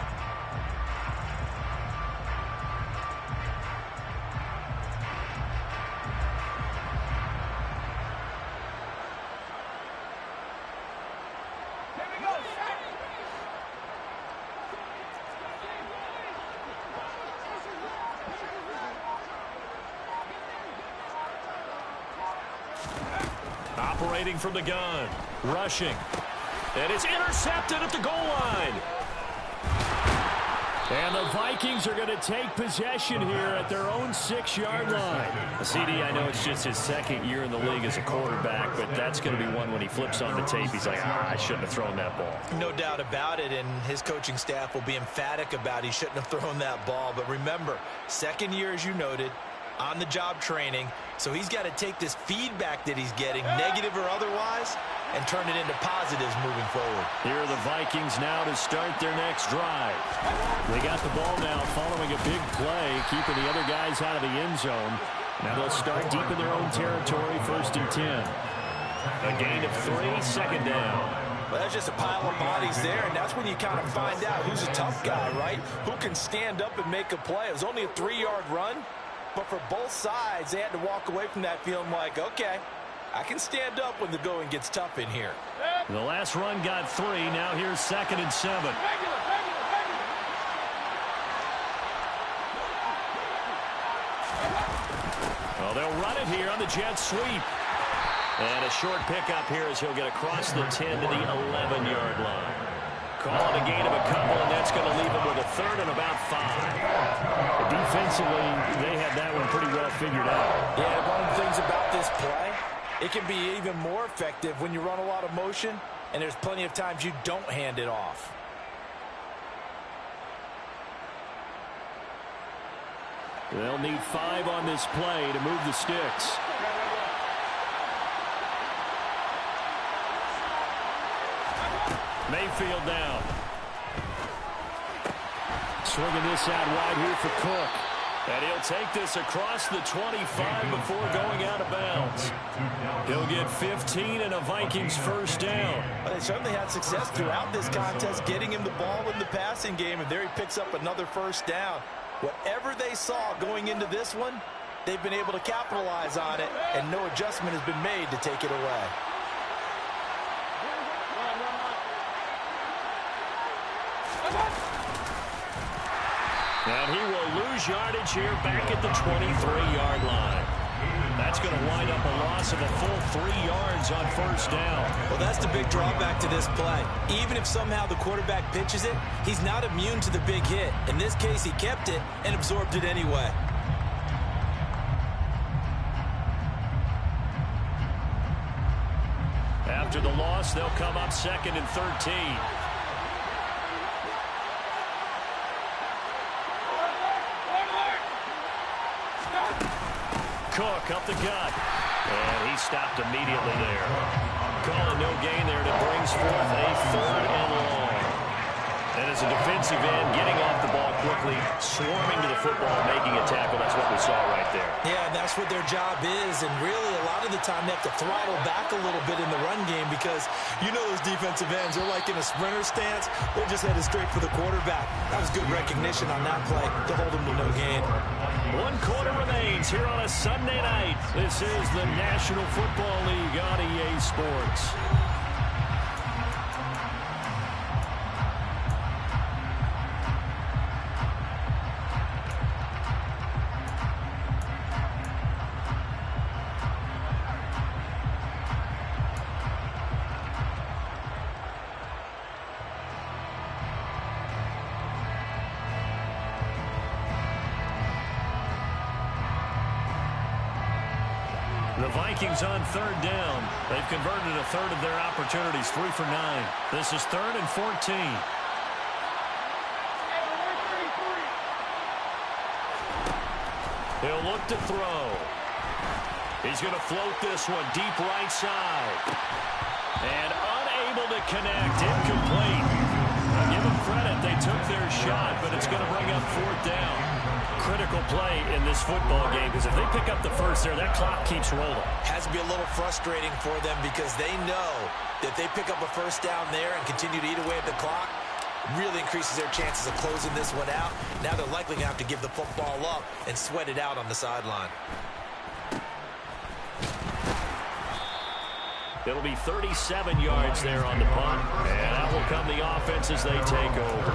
Speaker 1: Operating from the gun. Rushing. And it's intercepted at the goal line.
Speaker 4: And the Vikings are going to take possession here at their own 6-yard line.
Speaker 1: CD, I know it's just his 2nd year in the league as a quarterback, but that's going to be one when he flips on the tape. He's like, I shouldn't have thrown that ball.
Speaker 2: No doubt about it, and his coaching staff will be emphatic about he shouldn't have thrown that ball. But remember, 2nd year, as you noted, on-the-job training, so he's got to take this feedback that he's getting, negative or otherwise, and turn it into positives moving forward.
Speaker 4: Here are the Vikings now to start their next drive. They got the ball now following a big play, keeping the other guys out of the end zone. Now they'll start deep in their own territory, 1st and 10. A gain of 3, 2nd down.
Speaker 2: Well, there's just a pile of bodies there, and that's when you kind of find out who's a tough guy, right? Who can stand up and make a play. It was only a 3-yard run, but for both sides, they had to walk away from that feeling like, okay, I can stand up when the going gets tough in here.
Speaker 4: The last run got 3. Now here's 2nd and 7. Well, they'll run it here on the jet sweep. And a short pickup here as he'll get across the 10 to the 11-yard line. Call it a gain of a couple, and that's going to leave him with a 3rd and about 5. Defensively, they had that one pretty well figured out.
Speaker 2: Yeah, one of the things about this play, it can be even more effective when you run a lot of motion, and there's plenty of times you don't hand it off.
Speaker 4: They'll need 5 on this play to move the sticks. Mayfield down. Swinging this out wide here for Cook. And he'll take this across the 25 before going out of bounds. He'll get 15 and a Vikings 1st down.
Speaker 2: Well, they certainly had success throughout this contest, getting him the ball in the passing game, and there he picks up another 1st down. Whatever they saw going into this one, they've been able to capitalize on it, and no adjustment has been made to take it away.
Speaker 4: And he will lose yardage here back at the 23-yard line. That's going to wind up a loss of a full 3 yards on 1st down.
Speaker 2: Well, that's the big drawback to this play. Even if somehow the quarterback pitches it, he's not immune to the big hit. In this case, he kept it and absorbed it anyway.
Speaker 4: After the loss, they'll come up 2nd and 13. Cook up the gut. And he stopped immediately there. Calling no gain there, and it brings forth a 3rd and long. And as a defensive end, getting off the ball quickly, swarming to the football, making a tackle. That's what we saw right there.
Speaker 2: Yeah, that's what their job is. And really, a lot of the time, they have to throttle back a little bit in the run game because you know those defensive ends, they're like in a sprinter stance. They're just headed straight for the quarterback. That was good recognition on that play to hold them to no gain.
Speaker 4: 1 quarter remains here on a Sunday night. This is the National Football League on EA Sports. The Vikings on 3rd down. They've converted a 1/3 of their opportunities, 3 for 9. This is 3rd and 14. He'll look to throw. He's going to float this one deep right side. And unable to connect. Incomplete. I'll give them credit. They took their shot, but it's going to bring up 4th down. Critical play in this football game because if they pick up the 1st there, that clock keeps rolling.
Speaker 2: Has to be a little frustrating for them because they know that they pick up a 1st down there and continue to eat away at the clock, really increases their chances of closing this one out. Now they're likely going to have to give the football up and sweat it out on the sideline.
Speaker 4: It'll be 37 yards there on the punt, and that will come the offense as they take over.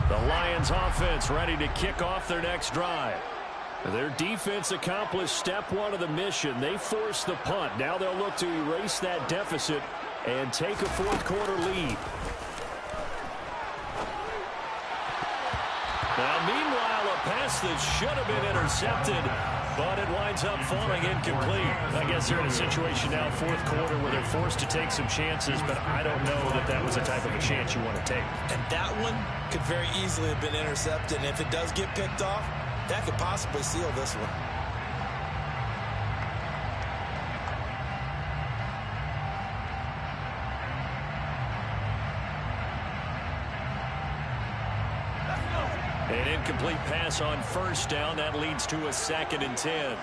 Speaker 4: The Lions offense ready to kick off their next drive. Their defense accomplished step 1 of the mission. They forced the punt. Now they'll look to erase that deficit and take a 4th quarter lead. Now, meanwhile,
Speaker 1: pass that should have been intercepted, but it winds up falling incomplete. I guess they're in a situation now, fourth quarter, where they're forced to take some chances, but I don't know that that was the type of a chance you want to take.
Speaker 2: And that one could very easily have been intercepted, and if it does get picked off, that could possibly seal this one.
Speaker 1: An incomplete pass on first down. That leads to a 2nd and 10.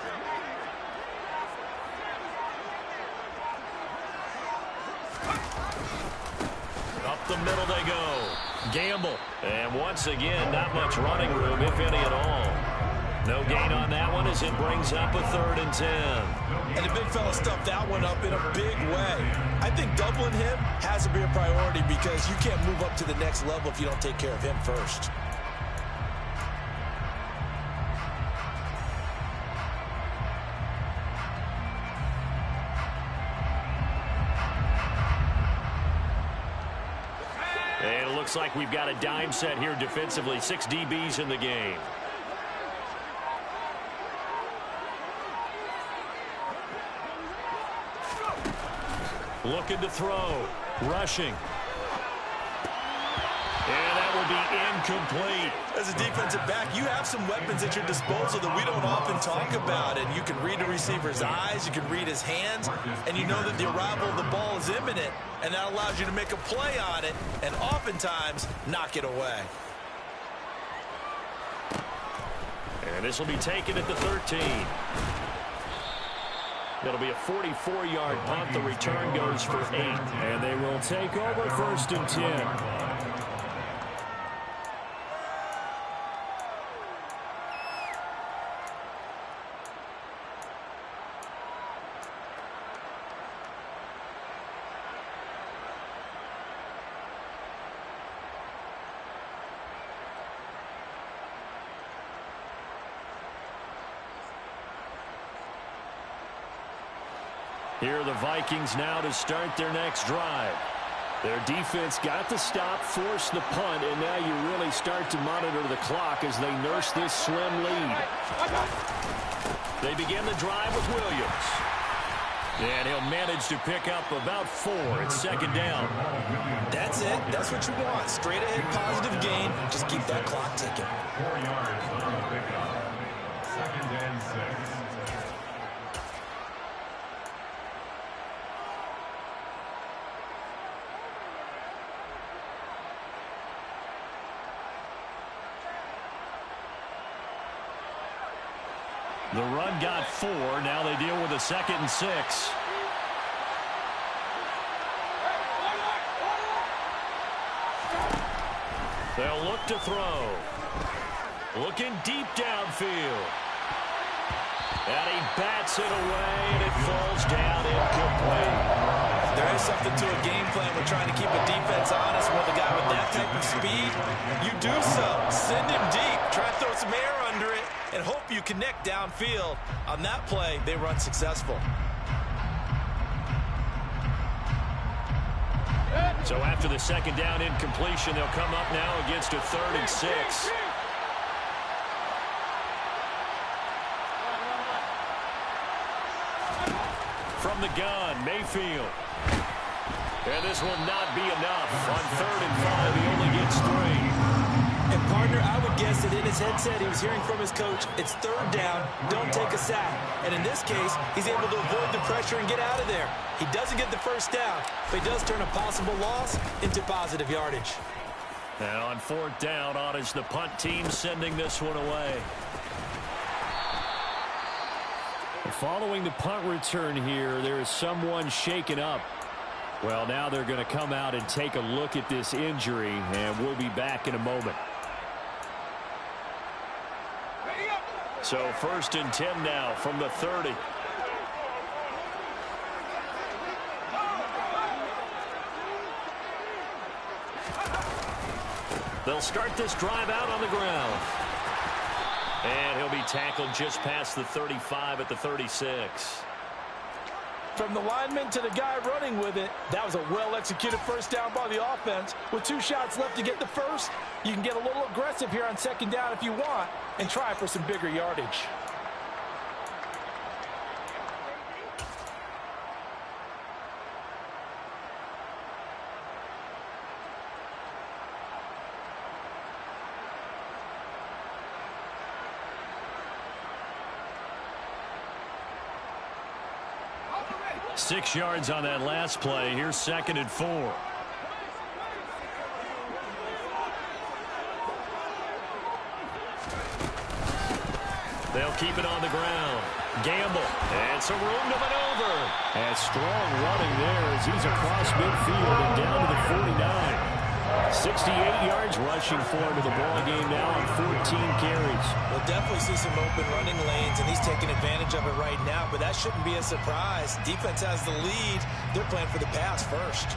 Speaker 1: Up the middle they go. Gamble. And once again, not much running room, if any at all. No gain on that one as it brings up a 3rd and 10.
Speaker 2: And the big fella stuffed that one up in a big way. I think doubling him has to be a priority because you can't move up to the next level if you don't take care of him first.
Speaker 1: And it looks like we've got a dime set here defensively. 6 DBs in the game. Looking to throw. Rushing. And that will be incomplete.
Speaker 2: As a defensive back, you have some weapons at your disposal that we don't often talk about. And you can read the receiver's eyes, you can read his hands, and you know that the arrival of the ball is imminent. And that allows you to make a play on it and oftentimes knock it away.
Speaker 1: And this will be taken at the 13. It'll be a 44-yard punt. The return goes for 8. And they will take over 1st and 10. Here are the Vikings now to start their next drive. Their defense got the stop, forced the punt, and now you really start to monitor the clock as they nurse this slim lead. They begin the drive with Williams. And he'll manage to pick up about 4. It's 2nd down.
Speaker 2: That's it. That's what you want. Straight ahead positive gain. Just keep that clock ticking.
Speaker 3: 4 yards on the pickup. 2nd and 6.
Speaker 1: The run got 4. Now they deal with a 2nd and 6. They'll look to throw. Looking deep downfield. And he bats it away, and it falls down incomplete.
Speaker 2: There is something to a game plan with trying to keep a defense honest with a guy with that type of speed. You do so. Send him deep. Try to throw some air under it and hope you connect downfield. On that play, they run successful.
Speaker 1: So after the 2nd down incompletion, they'll come up now against a 3rd and 6. From the gun, Mayfield. And this will not be enough. On 3rd and 5, he only gets 3.
Speaker 2: And partner, I would guess that in his headset he was hearing from his coach, it's 3rd down, don't take a sack. And in this case, he's able to avoid the pressure and get out of there. He doesn't get the 1st down, but he does turn a possible loss into positive yardage.
Speaker 1: And on 4th down, on is the punt team sending this one away. Following the punt return here, there is someone shaken up. Well, now they're going to come out and take a look at this injury, and we'll be back in a moment. So 1st and 10 now from the 30. They'll start this drive out on the ground. And he'll be tackled just past the 35 at the 36.
Speaker 2: From the lineman to the guy running with it, that was a well-executed first down by the offense. With 2 shots left to get the first, you can get a little aggressive here on second down if you want and try for some bigger yardage.
Speaker 1: Six yards on that last play. Here's 2nd and 4. They'll keep it on the ground. Gamble. And some room to maneuver. And strong running there as he's across midfield and down to the 49. 68 yards rushing for him in the ball game now on 14 carries.
Speaker 2: We'll definitely see some open running lanes, and he's taking advantage of it right now, but that shouldn't be a surprise. Defense has the lead. They're playing for the pass first.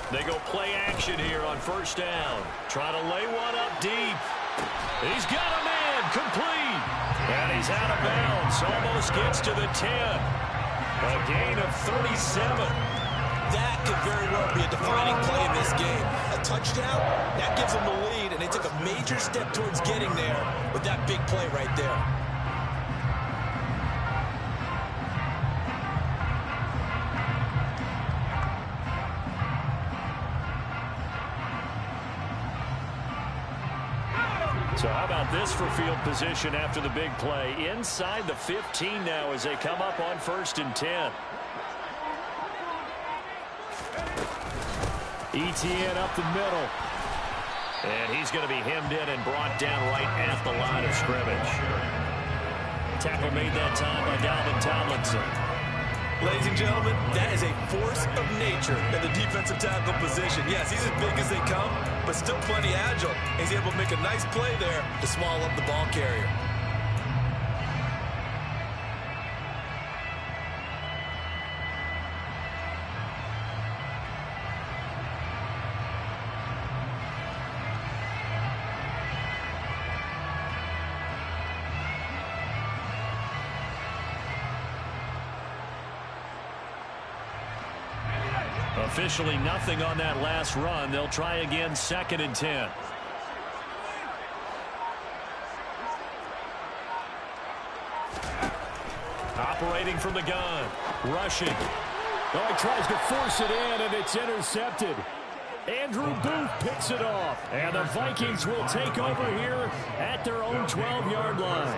Speaker 1: They go play action here on first down. Trying to lay one up deep. He's got a man, complete. And he's out of bounds. Almost gets to the 10. A gain of 37.
Speaker 2: That could very well be a defining play in this game. A touchdown, that gives them the lead, and they took a major step towards getting there with that big play right there.
Speaker 1: So how about this for field position after the big play? Inside the 15 now as they come up on 1st and 10. ETN up the middle. And he's going to be hemmed in and brought down right at the line of scrimmage. Tackle made that time by Dalvin Tomlinson.
Speaker 2: Ladies and gentlemen, that is a force of nature in the defensive tackle position. Yes, he's as big as they come, but still plenty agile. He's able to make a nice play there to swallow up the ball carrier.
Speaker 1: Officially nothing on that last run. They'll try again 2nd and 10. Operating from the gun. Rushing. Oh, he tries to force it in, and it's intercepted. Andrew Booth picks it off. And the Vikings will take over here at their own 12-yard line.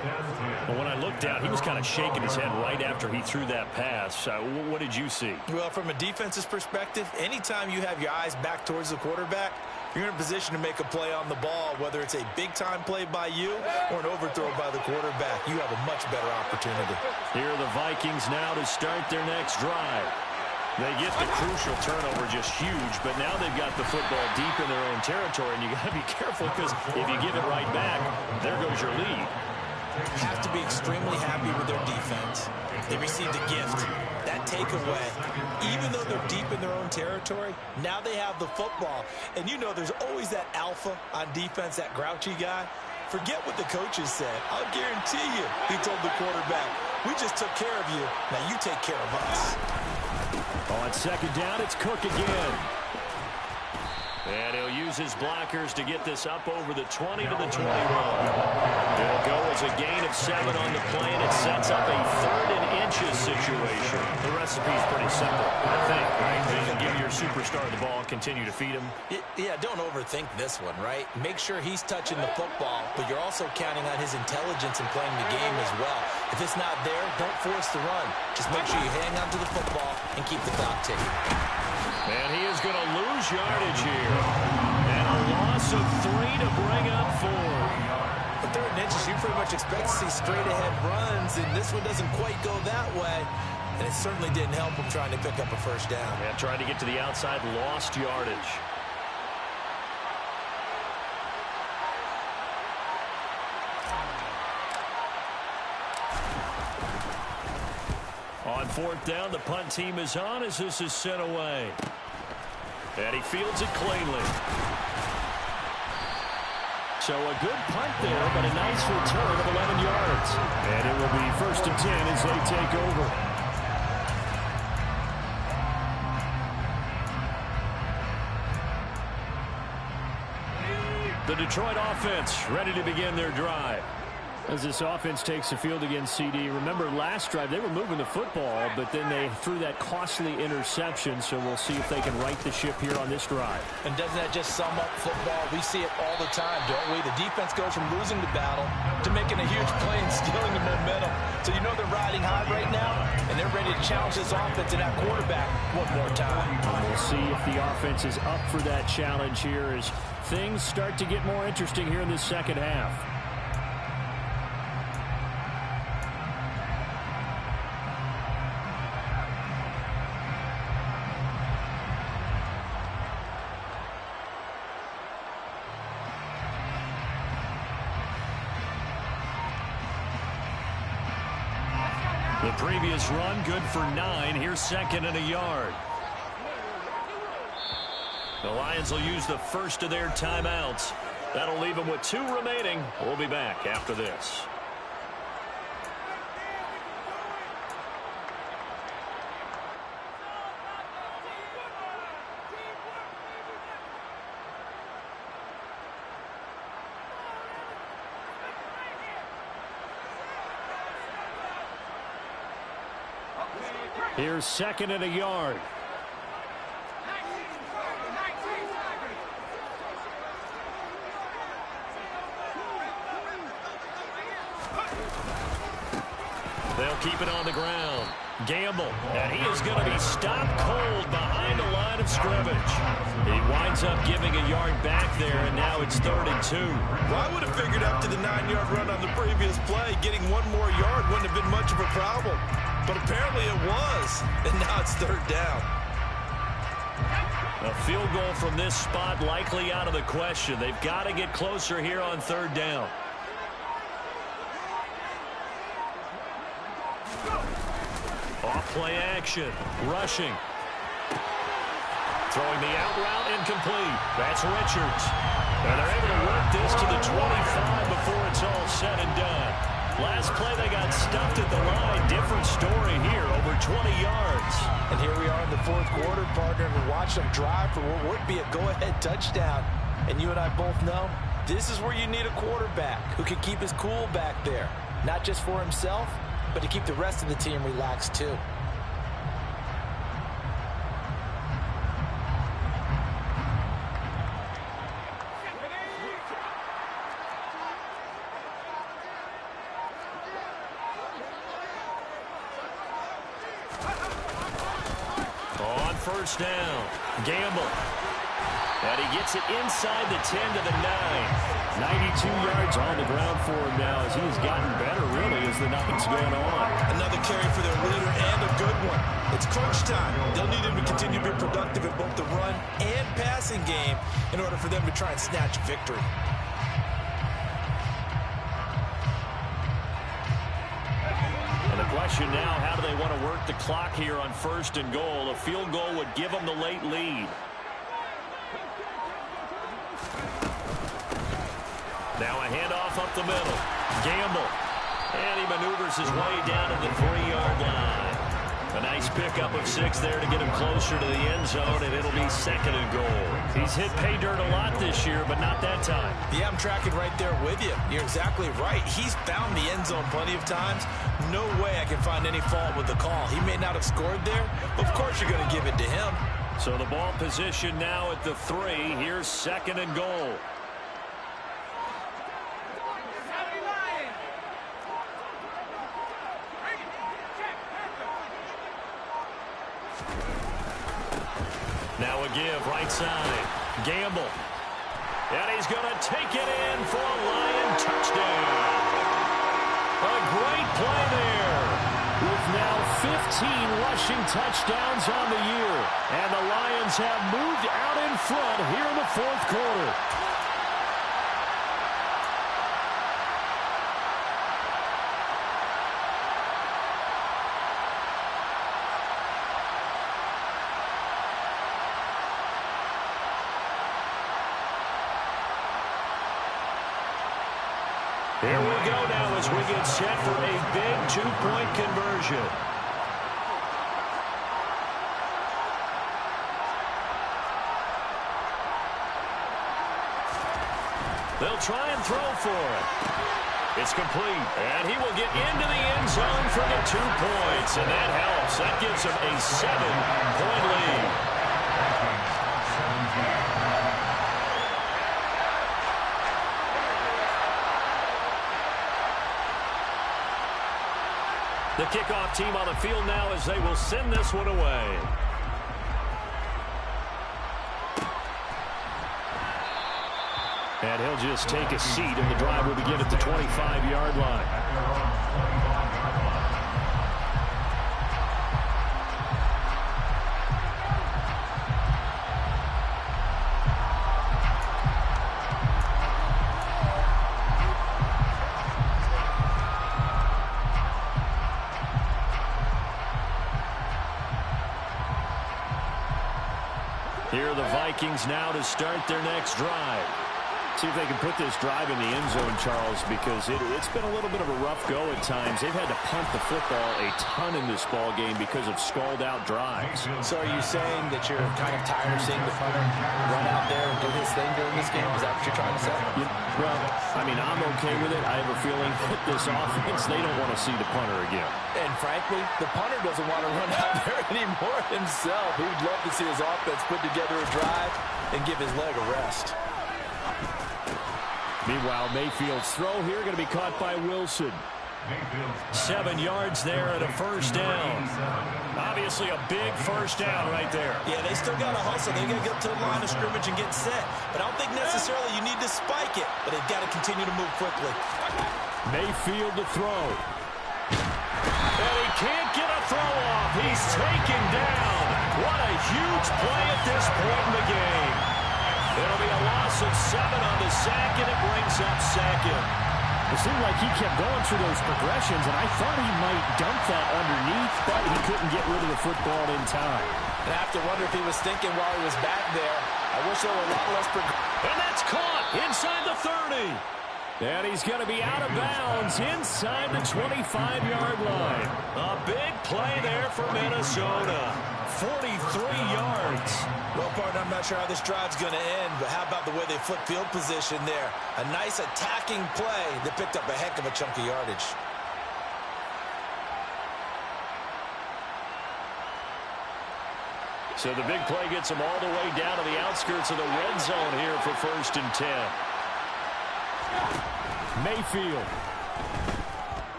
Speaker 1: But when I looked down, he was kind of shaking his head right after he threw that pass. What did you see?
Speaker 2: Well, from a defense's perspective, anytime you have your eyes back towards the quarterback, you're in a position to make a play on the ball, whether it's a big-time play by you or an overthrow by the quarterback. You have a much better opportunity.
Speaker 1: Here are the Vikings now to start their next drive. They get the crucial turnover, just huge, but now they've got the football deep in their own territory, and you got to be careful because if you give it right back, there goes your lead.
Speaker 2: Have to be extremely happy with their defense. They received a gift. That takeaway, even though they're deep in their own territory, now they have the football. And you know there's always that alpha on defense, that grouchy guy. Forget what the coaches said. I'll guarantee you, he told the quarterback, we just took care of you. Now you take care of us.
Speaker 1: On 2nd down, it's Cook again. And he'll use his blockers to get this up over the 20 to the 21. It'll go as a gain of 7 on the play, and it sets up a 3rd and inches situation. The recipe's pretty simple, I think, right? You can give your superstar the ball, continue to feed him.
Speaker 2: Yeah, don't overthink this one, right? Make sure he's touching the football, but you're also counting on his intelligence in playing the game as well. If it's not there, don't force the run. Just make sure you hang on to the football and keep the clock ticking.
Speaker 1: And he is going to lose yardage here. And a loss of 3 to bring up 4.
Speaker 2: But 3rd and inches, you pretty much expect to see straight-ahead runs, and this one doesn't quite go that way. And it certainly didn't help him trying to pick up a first down.
Speaker 1: Yeah, trying to get to the outside, lost yardage. On fourth down, the punt team is on as this is sent away. And he fields it cleanly. So a good punt there, but a nice return of 11 yards. And it will be 1st and 10 as they take over. The Detroit offense ready to begin their drive. As this offense takes the field against CD, remember last drive they were moving the football, but then they threw that costly interception, so we'll see if they can right the ship here on this drive.
Speaker 2: And doesn't that just sum up football? We see it all the time, don't we? The defense goes from losing the battle to making a huge play and stealing the momentum. So you know they're riding high right now, and they're ready to challenge this offense and that quarterback one more time.
Speaker 1: We'll see if the offense is up for that challenge here as things start to get more interesting here in this second half. The previous run good for 9. Here's 2nd and a yard. The Lions will use the first of their timeouts. That'll leave them with 2 remaining. We'll be back after this. Here's 2nd and a yard. They'll keep it on the ground. Gamble, and he is going to be stopped cold behind the line of scrimmage. He winds up giving a yard back there, and now it's 3rd and 2.
Speaker 2: Well, I would have figured after the 9-yard run on the previous play, getting 1 more yard wouldn't have been much of a problem. But apparently it was, and now it's 3rd down.
Speaker 1: A field goal from this spot likely out of the question. They've got to get closer here on 3rd down. Off play action, rushing. Throwing the out route incomplete. That's Richards. And they're able to work this to the 25 before it's all said and done. Last play they got stuffed at the line. Different story here, over 20 yards.
Speaker 2: And here we are in the 4th quarter, partner, and we watch them drive for what would be a go-ahead touchdown. And you and I both know this is where you need a quarterback who can keep his cool back there. Not just for himself, but to keep the rest of the team relaxed too.
Speaker 1: On 1st down, Gamble. And he gets it inside the 10 to the 9. 92 yards on the ground for him now as he has gotten better, really, as the night's going on.
Speaker 2: Another carry for their leader and a good one. It's crunch time. They'll need him to continue to be productive in both the run and passing game in order for them to try and snatch victory.
Speaker 1: And the question now, how do they want to work the clock here on 1st and goal? A field goal would give them the late lead. Now a handoff up the middle. Gamble. And he maneuvers his way down to the 3-yard line. A nice pickup of 6 there to get him closer to the end zone, and it'll be 2nd and goal. He's hit pay dirt a lot this year, but not that time.
Speaker 2: Yeah, I'm tracking right there with you. You're exactly right. He's found the end zone plenty of times. No way I can find any fault with the call. He may not have scored there, but of course you're going to give it to him.
Speaker 1: So the ball position now at the 3. Here's 2nd and goal. Now a give, right side. Gamble. And he's going to take it in for a Lion touchdown. A great play there. With now 15 rushing touchdowns on the year. And the Lions have moved out in front here in the 4th quarter. Here we go now as we get set for a big two-point conversion. They'll try and throw for it. It's complete, and he will get into the end zone for the 2 points, and that helps. That gives him a 7-point lead. The kickoff team on the field now as they will send this one away. And he'll just take a seat, and the drive will begin at the 25-yard line. Here are the Vikings now to start their next drive. See if they can put this drive in the end zone, Charles, because it's been a little bit of a rough go at times. They've had to punt the football a ton in this ball game because of stalled-out drives.
Speaker 2: So are you saying that you're kind of tired of seeing the punter run out there and do his thing during this game? Is that what you're trying to say?
Speaker 1: Well, I mean, I'm okay with it. I have a feeling that this offense, they don't want to see the punter again.
Speaker 2: And frankly, the punter doesn't want to run out there anymore himself. He would love to see his offense put together a drive and give his leg a rest.
Speaker 1: Meanwhile, Mayfield's throw here going to be caught by Wilson. 7 yards there and a first down. Obviously a big first down right there.
Speaker 2: Yeah, they still got to hustle. They got to get to the line of scrimmage and get set. But I don't think necessarily you need to spike it. But they've got to continue to move quickly.
Speaker 1: Mayfield to throw. And he can't get a throw off. He's taken down. What a huge play at this point in the game. It'll be a loss of 7 on the sack, and it brings up second.
Speaker 5: It seemed like he kept going through those progressions, and I thought he might dump that underneath, but he couldn't get rid of the football in time.
Speaker 2: And I have to wonder if he was thinking while he was back there, I wish there were a lot less progression.
Speaker 1: And that's caught inside the 30. And he's going to be out of bounds inside the 25-yard line. A big play there for Minnesota. 43 yards.
Speaker 2: Well, partner, I'm not sure how this drive's going to end, but how about the way they flip field position there? A nice attacking play that picked up a heck of a chunk of yardage.
Speaker 1: So the big play gets him all the way down to the outskirts of the red zone here for 1st and 10.
Speaker 5: Mayfield.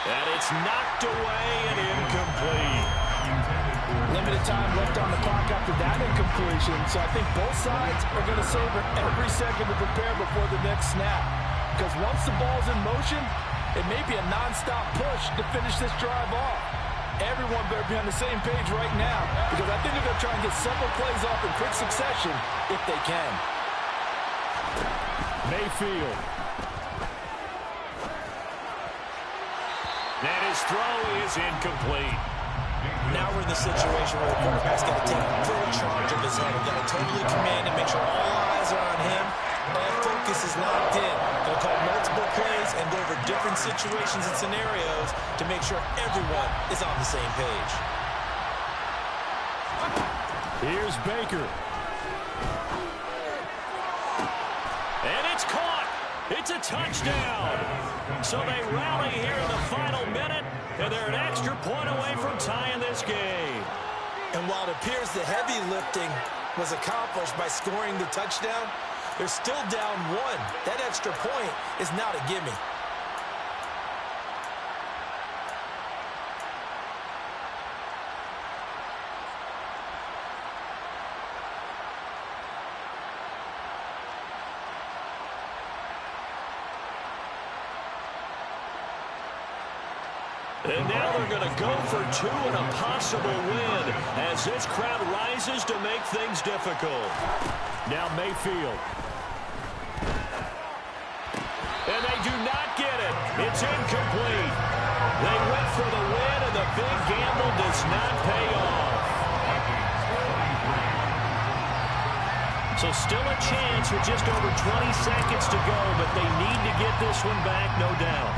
Speaker 1: And it's knocked away and incomplete.
Speaker 2: Limited time left on the clock after that incompletion, so I think both sides are going to savor every second to prepare before the next snap. Because once the ball's in motion, it may be a nonstop push to finish this drive off. Everyone better be on the same page right now, because I think they're going to try and get several plays off in quick succession if they can.
Speaker 5: Mayfield.
Speaker 1: And his throw is incomplete.
Speaker 2: Now we're in the situation where the quarterback's got to take full charge of his head. He's got to totally command and make sure all eyes are on him. All focus is locked in. Going to call multiple plays and go over different situations and scenarios to make sure everyone is on the same page.
Speaker 5: Here's Baker.
Speaker 1: And it's caught. It's a touchdown. So they rally here in the final minute, and they're an extra point away from tying this game.
Speaker 2: And while it appears the heavy lifting was accomplished by scoring the touchdown, they're still down 1. That extra point is not a gimme.
Speaker 1: And now they're going to go for 2 and a possible win as this crowd rises to make things difficult.
Speaker 5: Now Mayfield.
Speaker 1: And they do not get it. It's incomplete. They went for the win, and the big gamble does not pay off. So still a chance with just over 20 seconds to go, but they need to get this one back, no doubt.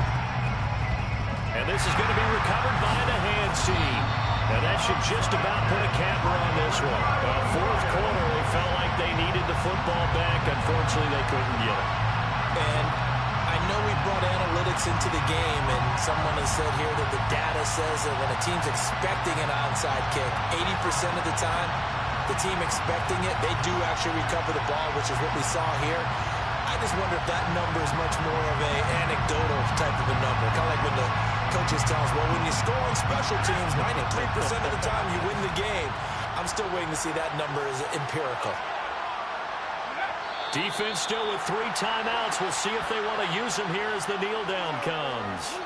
Speaker 1: And this is going to be recovered by the hands team. And that should just about put a capper on this one. Fourth quarter, they felt like they needed the football back. Unfortunately, they couldn't get it.
Speaker 2: And I know we brought analytics into the game, and someone has said here that the data says that when a team's expecting an onside kick, 80% of the time, the team expecting it, they do actually recover the ball, which is what we saw here. I just wonder if that number is much more of a anecdotal type of a number. Kind of like when the coaches tell us, well, when you score on special teams, 93% of the time you win the game. I'm still waiting to see that number as empirical.
Speaker 1: Defense still with 3 timeouts. We'll see if they want to use them here as the kneel down comes.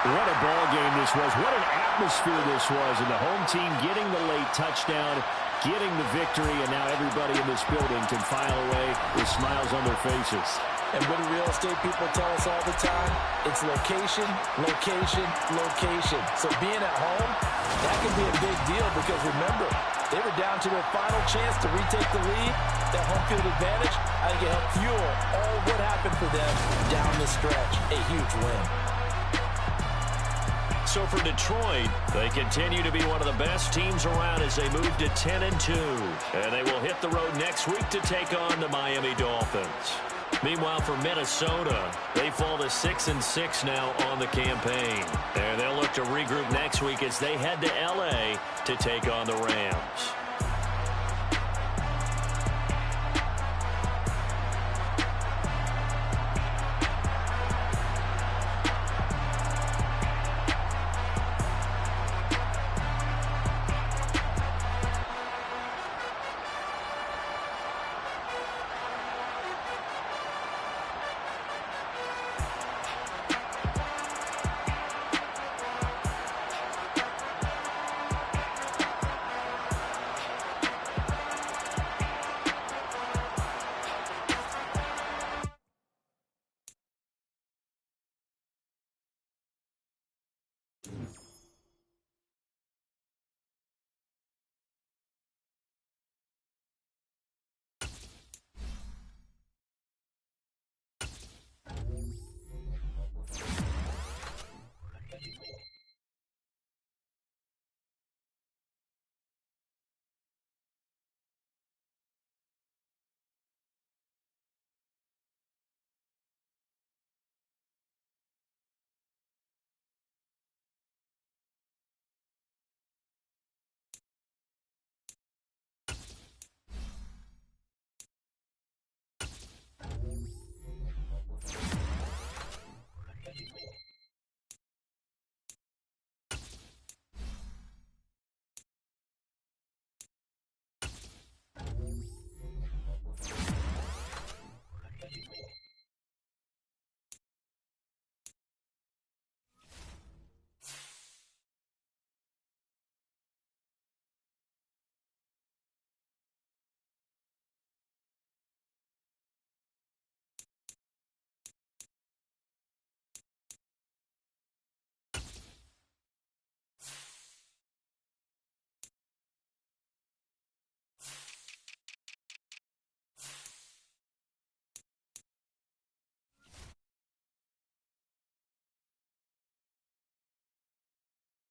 Speaker 5: What a ball game this was. What an atmosphere this was. And the home team getting the late touchdown, getting the victory, and now everybody in this building can file away with smiles on their faces.
Speaker 2: And what do real estate people tell us all the time? It's location, location, location. So being at home, that can be a big deal because remember, they were down to their final chance to retake the lead. That home field advantage, I think it helped fuel all what happened for them down the stretch. A huge win.
Speaker 1: So for Detroit, they continue to be one of the best teams around as they move to 10-2. And they will hit the road next week to take on the Miami Dolphins. Meanwhile, for Minnesota, they fall to 6-6 now on the campaign. And they'll look to regroup next week as they head to L.A. to take on the Rams.